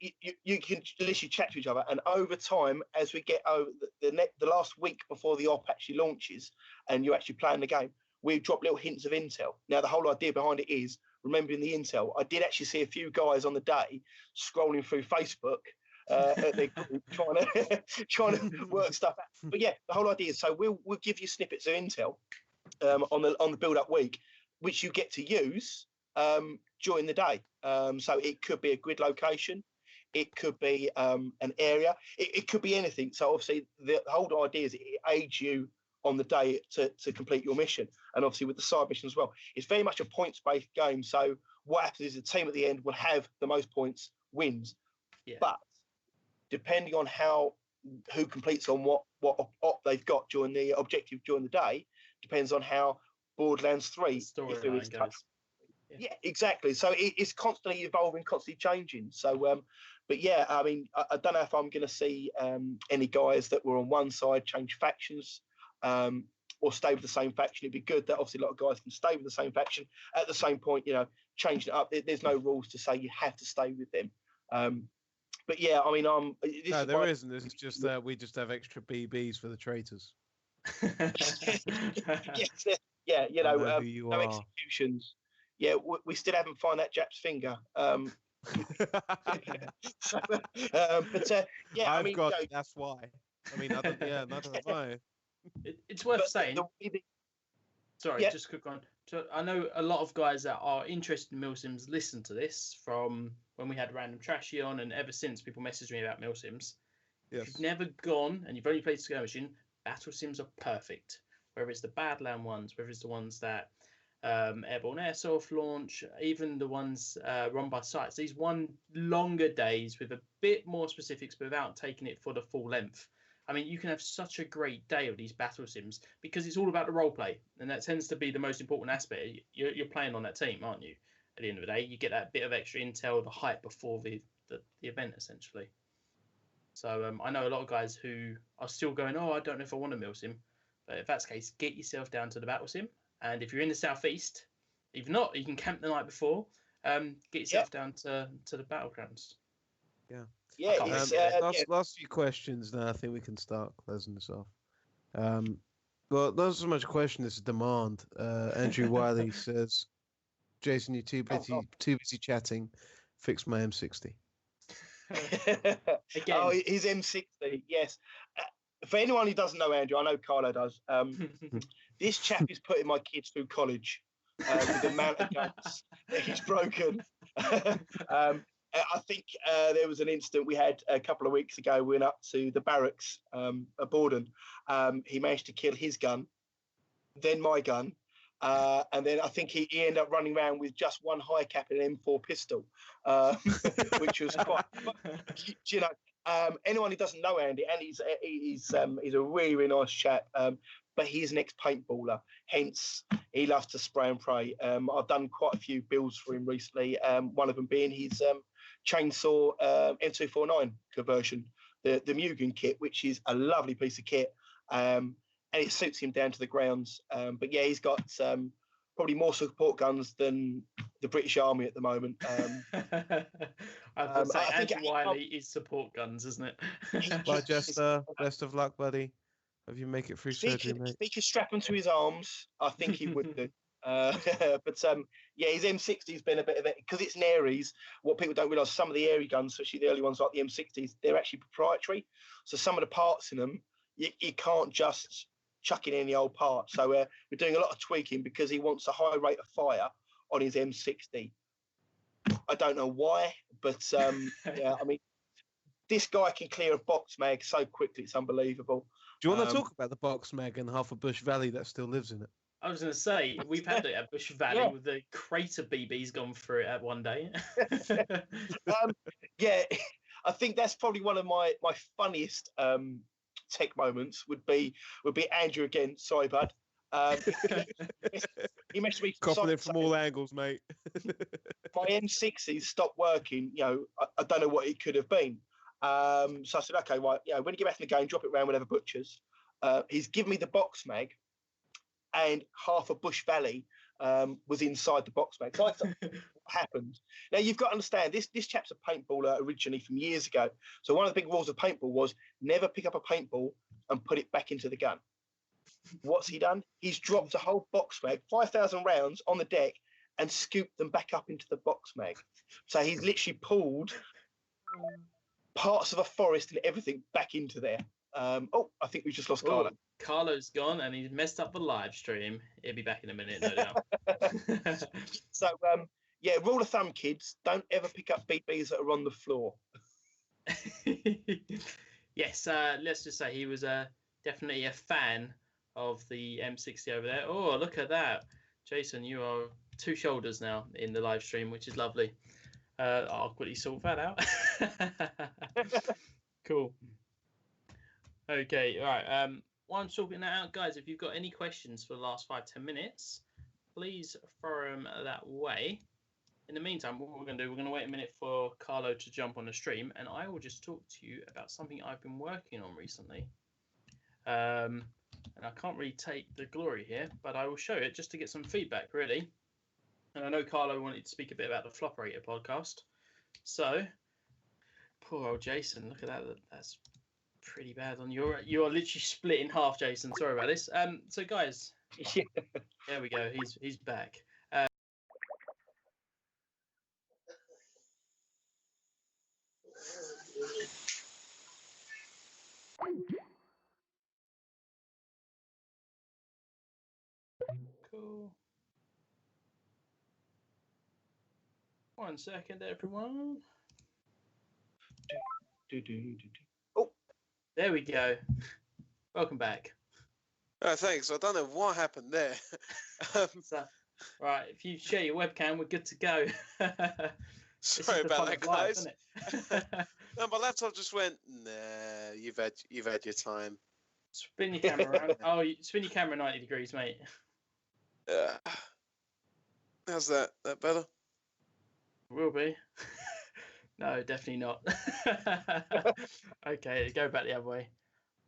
you can literally chat to each other, and over time, as we get over the last week before the op actually launches, and you're actually playing the game, we drop little hints of intel. Now, the whole idea behind it is, remembering the intel, I did actually see a few guys on the day scrolling through Facebook at their group trying to work stuff out. But yeah, the whole idea is, so we'll give you snippets of intel on the build-up week, which you get to use during the day. So it could be a grid location, it could be an area, it could be anything. So obviously the whole idea is it aids you on the day to complete your mission. And obviously with the side mission as well, it's very much a points-based game. So what happens is the team at the end will have the most points wins. Yeah. But depending on who completes on what op they've got during the objective during the day, depends on how Borderlands 3 if there is touch. Yeah, exactly. So it's constantly evolving, constantly changing. So but yeah, I mean, I don't know if I'm going to see any guys that were on one side change factions or stay with the same faction. It'd be good that obviously a lot of guys can stay with the same faction at the same point, changing it up. There's no rules to say you have to stay with them. But yeah, I mean, no, there isn't. It's just that we just have extra BBs for the traitors. Yes, yeah, no executions. Yeah, we still haven't found that Jap's finger. But yeah, I've got. That's why. I mean, neither have I. It's worth saying. Sorry, just quick on. So I know a lot of guys that are interested in milsims listen to this from when we had Random Trashy on, and ever since people message me about milsims. Yes. If you've never gone and you've only played Skirmishing, battle sims are perfect. Whether it's the Badland ones, whether it's the ones that Airborne Airsoft launch, even the ones run by sites. These longer days with a bit more specifics, but without taking it for the full length. I mean, you can have such a great day of these battle sims because it's all about the role play, and that tends to be the most important aspect. You're playing on that team, aren't you? At the end of the day, you get that bit of extra intel, the hype before the event, essentially. So I know a lot of guys who are still going, I don't know if I want a milsim. But if that's the case, get yourself down to the battle sim. And if you're in the southeast, if not, you can camp the night before. Get yourself down to the battlegrounds. Yeah. Yeah. Last few questions, now I think we can start closing this off. Well, not so much a question, it's a demand. Andrew Wiley says, Jason, you're too busy chatting. Fix my M60. Again. Oh, his M60, yes. For anyone who doesn't know Andrew, I know Carlo does. This chap is putting my kids through college with the amount of guns that he's broken. I think there was an incident we had a couple of weeks ago. We went up to the barracks at Borden. He managed to kill his gun, then my gun, and then I think he ended up running around with just one high cap and an M4 pistol, which was quite, you know. Anyone who doesn't know Andy, and he's a really, really nice chap, but he's an ex-paintballer, hence he loves to spray and pray. I've done quite a few builds for him recently, one of them being his chainsaw M249 conversion, the Mugen kit, which is a lovely piece of kit, and it suits him down to the grounds. But yeah, he's got probably more support guns than the British Army at the moment. I say Andrew Wiley is support guns, isn't it? Bye, Jester. Best of luck, buddy. Hope you make it through surgery, mate. If he could strap them to his arms, I think he would do. But yeah, his M60's been a bit of it because it's an Aries. What people don't realise, some of the Aries guns, especially the early ones like the M60s, they're actually proprietary. So some of the parts in them, you can't just chuck in any old part. So we're doing a lot of tweaking because he wants a high rate of fire on his M60. I don't know why, but yeah, I mean, this guy can clear a box mag so quickly, it's unbelievable. Do you want to talk about the box mag and half a Bush Valley that still lives in it? I was going to say, we've had it at Bush Valley with the crater BB's gone through it at one day. Yeah, I think that's probably one of my funniest tech moments would be Andrew again. Sorry, bud. He messaged me Copping it from all angles, mate. My M60s stopped working. You know, I don't know what it could have been. So I said, okay, right. You know, when you get back in the game, drop it around whatever butchers. He's given me the box mag, and half of Bush Valley was inside the box mag. So I thought, what happened? Now you've got to understand this chap's a paintballer originally from years ago. So one of the big rules of paintball was never pick up a paintball and put it back into the gun. What's he done? He's dropped a whole box mag, 5,000 rounds on the deck, and scooped them back up into the box mag. So he's literally pulled parts of a forest and everything back into there. Oh, I think we just lost Carlo. Carlo's gone and he's messed up the live stream. He'll be back in a minute, no doubt. So, yeah, rule of thumb, kids, don't ever pick up BBs that are on the floor. Yes, let's just say he was definitely a fan of the M60 over there. Oh, look at that. Jason, you are 2 shoulders now in the live stream, which is lovely. I'll quickly sort that out. Cool. Okay, all right. While I'm sorting that out, guys, if you've got any questions for the last 5-10 minutes, please throw them that way. In the meantime, what we're going to do, we're going to wait a minute for Carlo to jump on the stream, and I will just talk to you about something I've been working on recently. And I can't really take the glory here, but I will show it just to get some feedback, really. And I know Carlo wanted to speak a bit about the Flopperator podcast. So, poor old Jason, look at that. That's pretty bad on you are literally split in half, Jason. Sorry about this. So guys, there we go. He's back. Cool. 1 second, everyone. Oh, there we go. Welcome back. Thanks. I don't know what happened there. So, right, if you share your webcam, we're good to go. Sorry about that, guys. No, my laptop just went. Nah, you've had your time. Spin your camera around. Oh, spin your camera 90 degrees, mate. How's that? That better? Will be. No, definitely not. Okay, go back the other way.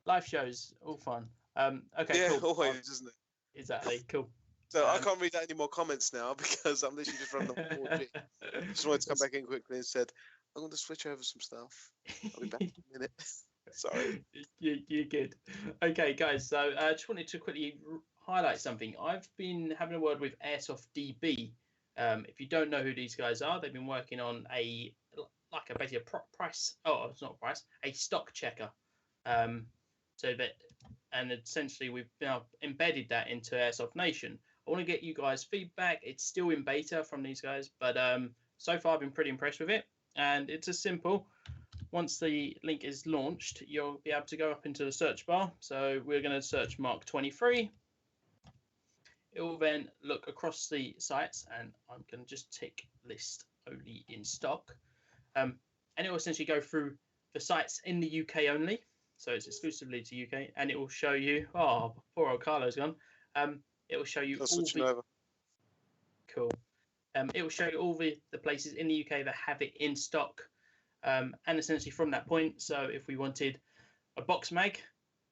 Live shows, all fun. Okay, yeah, cool. always, isn't it? Exactly, cool. So I can't read out any more comments now because I'm literally just running on 4G. Just wanted to come back in quickly and said, I'm going to switch over some stuff. I'll be back in a minute. Sorry. You're good. Okay, guys. So I just wanted to quickly highlight something. I've been having a word with Airsoft DB. If you don't know who these guys are, they've been working on basically a price. Oh, it's not a price. A stock checker. So that, and essentially we've now embedded that into Airsoft Nation. I want to get you guys feedback. It's still in beta from these guys, but so far I've been pretty impressed with it. And it's as simple. Once the link is launched, you'll be able to go up into the search bar. So we're going to search Mark 23. It will then look across the sites, and I'm going to just tick list only in stock. And it will essentially go through the sites in the UK only. So it's exclusively to UK, and it will show you. Oh, poor old Carlo's gone. It will show you That's all switching the. over. Cool. It will show you all the places in the UK that have it in stock. And essentially from that point, so if we wanted a box mag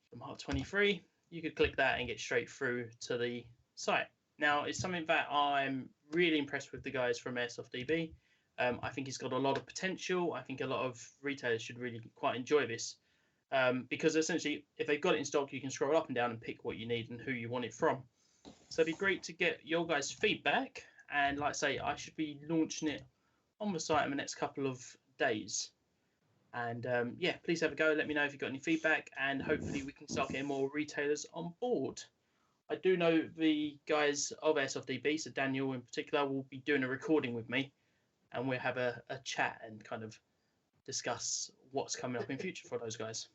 from Mark 23, you could click that and get straight through to the site. Now, it's something that I'm really impressed with the guys from Airsoft DB. I think it's got a lot of potential. I think a lot of retailers should really quite enjoy this because essentially, if they've got it in stock, you can scroll up and down and pick what you need and who you want it from. So it'd be great to get your guys' feedback. And like I say, I should be launching it on the site in the next couple of days. And yeah, please have a go. Let me know if you've got any feedback, and hopefully we can start getting more retailers on board. I do know the guys of Airsoft DB, so Daniel in particular, will be doing a recording with me, and we'll have a chat and kind of discuss what's coming up in future for those guys.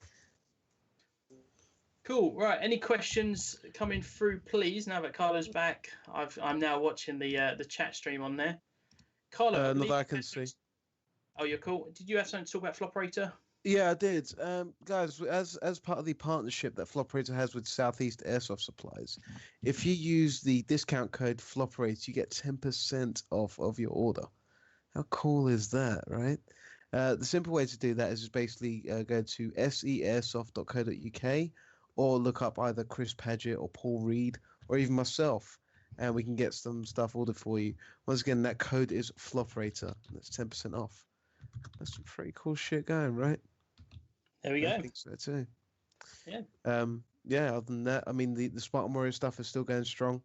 Cool. Right. Any questions coming through, please? Now that Carlo's back, I'm now watching the chat stream on there. Carlo, Not that I can see. Oh, you're cool. Did you have something to talk about Floperator? Yeah, I did. Guys, as part of the partnership that Floperator has with Southeast Airsoft Supplies, if you use the discount code Floperator, you get 10% off of your order. How cool is that, right? The simple way to do that is just basically go to seairsoft.co.uk or look up either Chris Paget or Paul Reed or even myself, and we can get some stuff ordered for you. Once again, that code is Floperator. That's 10% off. That's some pretty cool shit going, right? There we go. I think so too. Yeah. Yeah. Other than that, I mean, the Spartan Warrior stuff is still going strong.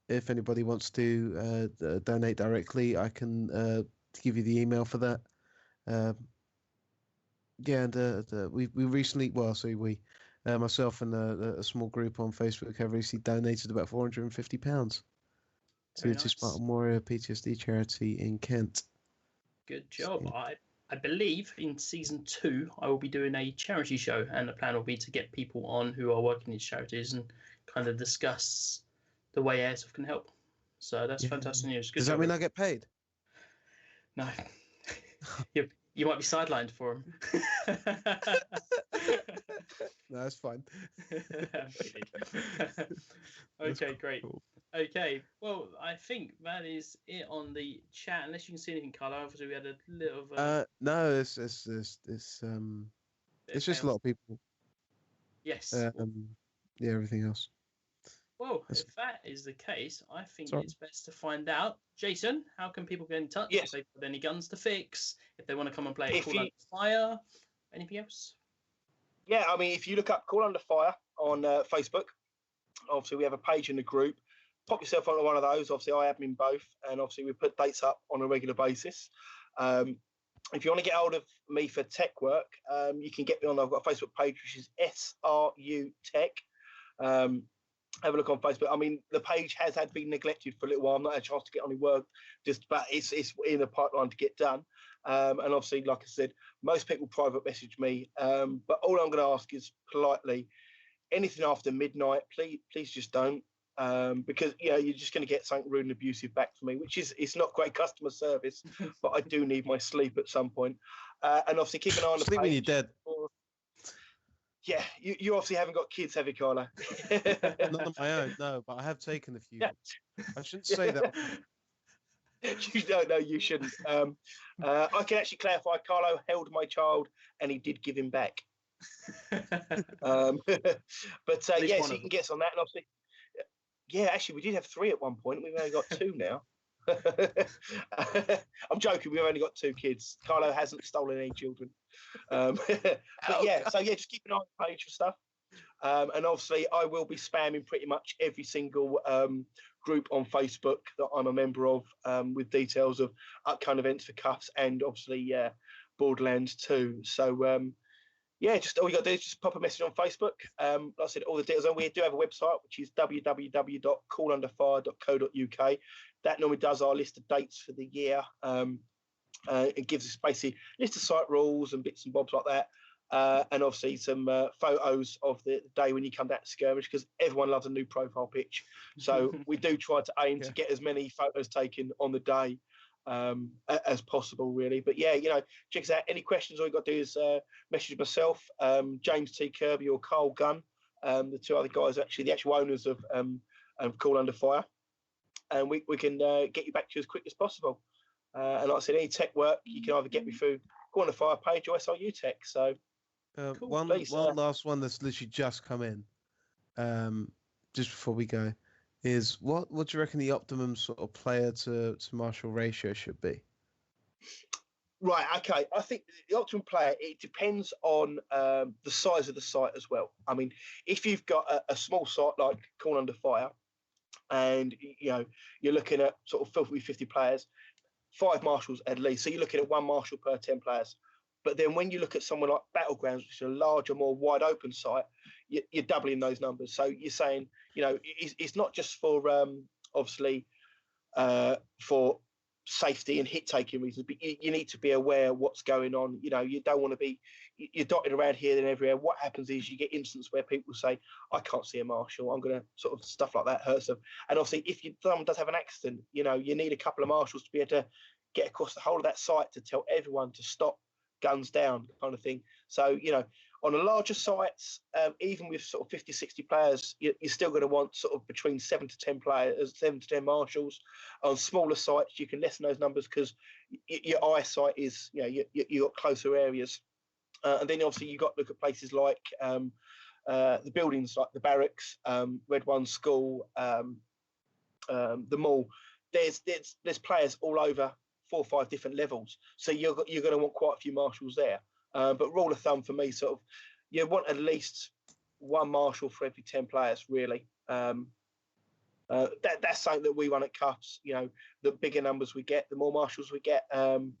If anybody wants to donate directly, I can give you the email for that. Yeah, and we recently, myself and a small group on Facebook have recently donated about £450 to Spartan Warrior PTSD charity in Kent. Good job. I believe in season 2 I will be doing a charity show, and the plan will be to get people on who are working in charities and kind of discuss the way Airsoft can help. So that's fantastic news. Good Does that mean I get paid? No. You might be sidelined for them. No, that's fine. Okay, great. Cool. Okay, well, I think that is it on the chat. Unless you can see anything, Carlo. Obviously, we had a little. No, it's just a lot of people. Yes. Yeah, everything else. Well, if that is the case, I think it's best to find out. Jason, how can people get in touch? Yes. If they've got any guns to fix, if they want to come and play a Call Under Fire, anything else? Yeah, I mean, if you look up Call Under Fire on Facebook, obviously we have a page in the group. Pop yourself onto one of those. Obviously, I have them in both, and obviously we put dates up on a regular basis. If you want to get hold of me for tech work, you can get me on. I've got a Facebook page which is SRU Tech. Have a look on Facebook. I mean, the page has had been neglected for a little while. I've not had a chance to get any work, but it's in the pipeline to get done. And obviously, like I said, most people private message me. But all I'm going to ask is politely, anything after midnight, please just don't. Because you're just going to get something rude and abusive back to me, which is it's not great customer service. But I do need my sleep at some point. And obviously, keep an eye on the sleep page. when you're dead. Yeah, you obviously haven't got kids, have you, Carlo? Not on my own, no, but I have taken a few. I shouldn't say that. You don't know, you shouldn't. I can actually clarify, Carlo held my child and he did give him back. But yes, you can guess on that. And obviously, yeah, actually, we did have 3 at one point. We've only got 2 now. I'm joking. We've only got 2 kids. Carlo hasn't stolen any children. But yeah, so yeah, just keep an eye on the page for stuff. And obviously, I will be spamming pretty much every single group on Facebook that I'm a member of with details of upcoming events for cuffs and obviously Borderlands 2. So yeah, just all you got to do is just pop a message on Facebook. Like I said, all the details. And we do have a website, which is www.callunderfire.co.uk. That normally does our list of dates for the year. It gives us basically a list of site rules and bits and bobs like that. And obviously some photos of the day when you come down to skirmish, because everyone loves a new profile pitch. So we do try to aim to get as many photos taken on the day as possible, really. But yeah, check us out. Any questions, all you got to do is message myself, James T. Kirby or Carl Gunn. The 2 other guys are actually the actual owners of Call Under Fire. And we can get you back to you as quick as possible. And like I said, any tech work, you can either get me through Call Under Fire page or SRU Tech. So cool. One last one that's literally just come in, just before we go, is what do you reckon the optimum sort of player to martial ratio should be? Right, okay. I think the optimum player, it depends on the size of the site as well. I mean, if you've got a small site like Call Under Fire, and you're looking at sort of 50 players, 5 marshals at least. So you're looking at 1 marshal per 10 players. But then when you look at someone like Battlegrounds, which is a larger, more wide open site, you're doubling those numbers. So you're saying, it's not just for obviously for safety and hit taking reasons, but you need to be aware of what's going on. You don't want to be, you're dotted around here and everywhere. What happens is you get instances where people say, I can't see a marshal, I'm going to sort of stuff like that hurts them. And obviously, if someone does have an accident, you need a couple of marshals to be able to get across the whole of that site to tell everyone to stop, guns down, kind of thing. So, on the larger sites, even with sort of 50, 60 players, you're still going to want sort of between 7 to 10 players, 7 to 10 marshals. On smaller sites, you can lessen those numbers because your eyesight is, you got closer areas. And then obviously you've got to look at places like the buildings, like the barracks, Red One School, the mall. There's players all over 4 or 5 different levels. So you're going to want quite a few marshals there. But rule of thumb for me, sort of, you want at least 1 marshal for every 10 players, really. That's something that we run at Cups. The bigger numbers we get, the more marshals we get. And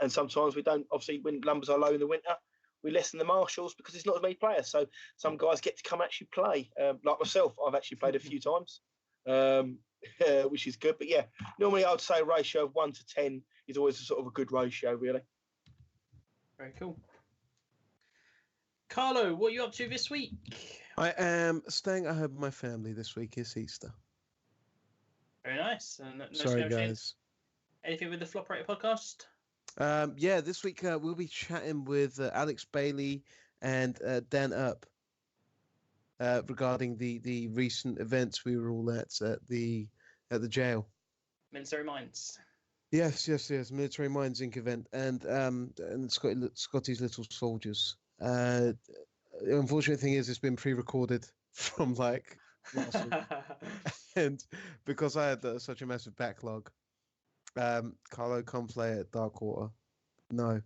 sometimes we don't, obviously, when numbers are low in the winter, we lessen the marshals because there's not as many players. So some guys get to come actually play. Like myself, I've actually played a few times, which is good. But yeah, normally I would say a ratio of 1 to 10 is always a sort of a good ratio, really. Very cool. Carlo, what are you up to this week? I am staying at home with my family this week. It's Easter. Very nice. And no Sorry, guys. Anything with the Flop Rater podcast? Yeah, this week we'll be chatting with Alex Bailey and Dan Up regarding the recent events we were all at the jail. Military Minds. Yes. Military Minds Inc. event and Scotty's Little Soldiers. The unfortunate thing is it's been pre-recorded from like last week. And because I had such a massive backlog, Carlo, come play at Darkwater. No,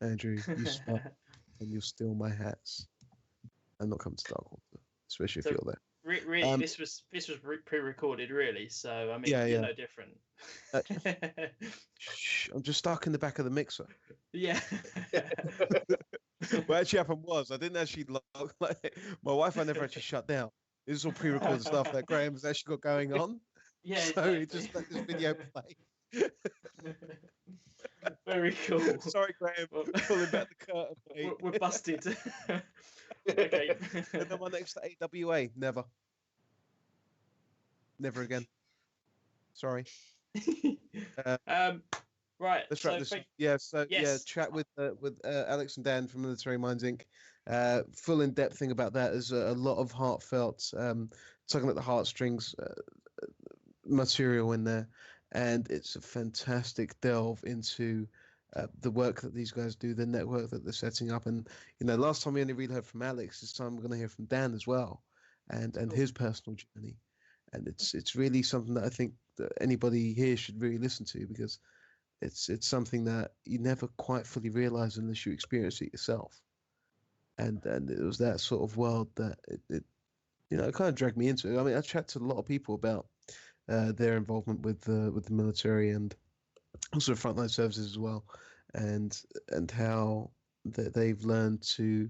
Andrew, you spot and you'll steal my hats. I'm not coming to Darkwater, especially if you're there. Really, this was pre-recorded, really. So I mean, you're no different. I'm just stuck in the back of the mixer. Yeah. What actually happened was I didn't actually log. Like, my Wi-Fi never actually shut down. This is all pre-recorded stuff that Graham has actually got going on. Yeah. So he just let this video play. Very cool. Sorry, Graham. Pulling back the curtain. Mate. We're busted. Okay. And then my next to AWA. Never again. Sorry. Right. Let's wrap this. Chat with Alex and Dan from Military Minds Inc. Full in-depth thing about that. There's a lot of heartfelt, tugging at the heartstrings material in there, and it's a fantastic delve into the work that these guys do, the network that they're setting up. And last time we only really heard from Alex. This time we're going to hear from Dan as well, and his personal journey. and it's really something that I think that anybody here should really listen to, because it's something that you never quite fully realize unless you experience it yourself. And it was that sort of world that it it kind of dragged me into it. I mean, I chat to a lot of people about their involvement with the military and also frontline services as well, and how they've learned to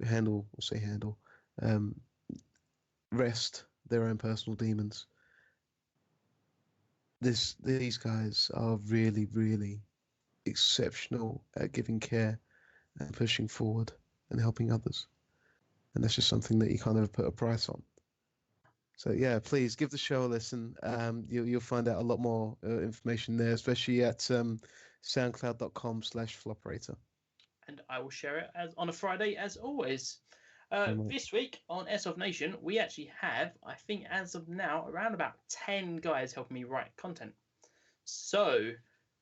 handle, or say handle, um, rest their own personal demons. These guys are really, really exceptional at giving care and pushing forward and helping others, and that's just something that you kind of put a price on. So yeah, please give the show a listen. You'll find out a lot more information there, especially at soundcloud.com/floperator. And I will share it as on a Friday, as always. This week on Airsoft Nation, we actually have, I think as of now, around about 10 guys helping me write content. So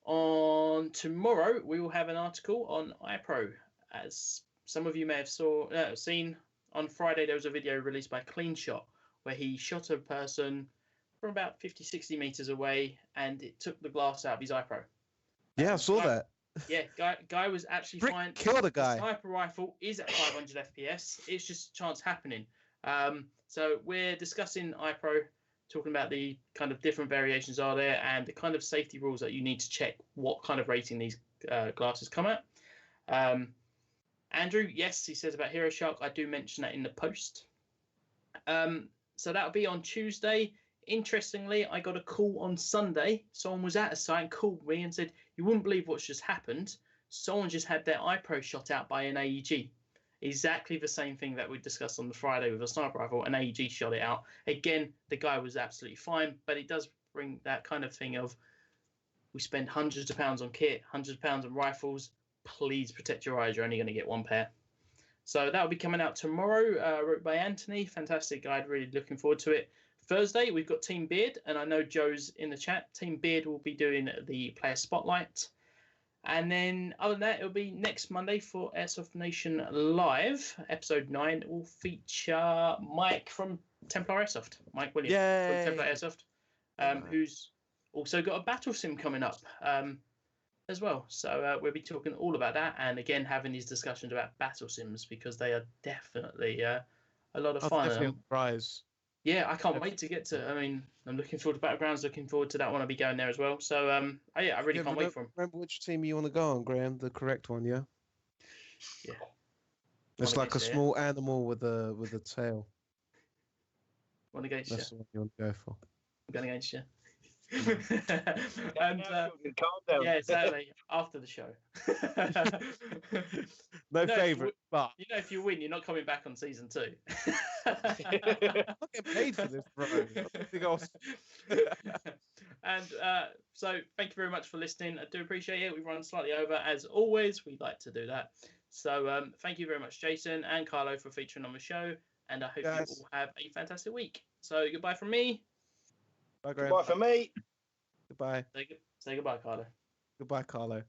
on tomorrow, we will have an article on iPro. As some of you may have seen, on Friday there was a video released by Clean Shot where he shot a person from about 50, 60 meters away, and it took the glass out of his iPro. Yeah, I saw that. Yeah, guy was actually fine. Killed a guy. The sniper rifle is at 500 FPS. It's just a chance happening. So we're discussing iPro, talking about the kind of different variations are there and the kind of safety rules that you need to check what kind of rating these glasses come at. Andrew, yes, he says about Hero Shark. I do mention that in the post. So that'll be on Tuesday. Interestingly, I got a call on Sunday. Someone was at a site and called me and said, "You wouldn't believe what's just happened. Someone just had their iPro shot out by an AEG." Exactly the same thing that we discussed on the Friday with a sniper rifle. An AEG shot it out. Again, the guy was absolutely fine, but it does bring that kind of thing of, we spend hundreds of pounds on kit, hundreds of pounds on rifles. Please protect your eyes. You're only going to get one pair. So that'll be coming out tomorrow, wrote by Anthony. Fantastic guide. Really looking forward to it. Thursday, we've got Team Beard, and I know Joe's in the chat. Team Beard will be doing the player spotlight. And then other than that, it'll be next Monday for Airsoft Nation Live. Episode 9 will feature Mike from Templar Airsoft. Mike Williams from Templar Airsoft, who's also got a battle sim coming up as well. So we'll be talking all about that. And again, having these discussions about battle sims, because they are definitely a lot of fun. Definitely a prize. Yeah, I can't wait to get to. I mean, I'm looking forward to Battlegrounds. Looking forward to that one. I'll be going there as well. So, I really can't wait for them. Remember which team you want to go on, Graham? The correct one, yeah. Yeah. It's like a small animal with a tail. One against That's the one you want to go for. I'm going against you. And calm down. Yeah, exactly. After the show. No favourite, but if you win, you're not coming back on season 2. I'm not getting paid for this, bro. And so thank you very much for listening. I do appreciate it. We've run slightly over, as always. We like to do that. So thank you very much, Jason and Carlo, for featuring on the show. And I hope you all have a fantastic week. So goodbye from me. Bye, Graham. Goodbye from me. Goodbye. Say goodbye, Carlo. Goodbye, Carlo.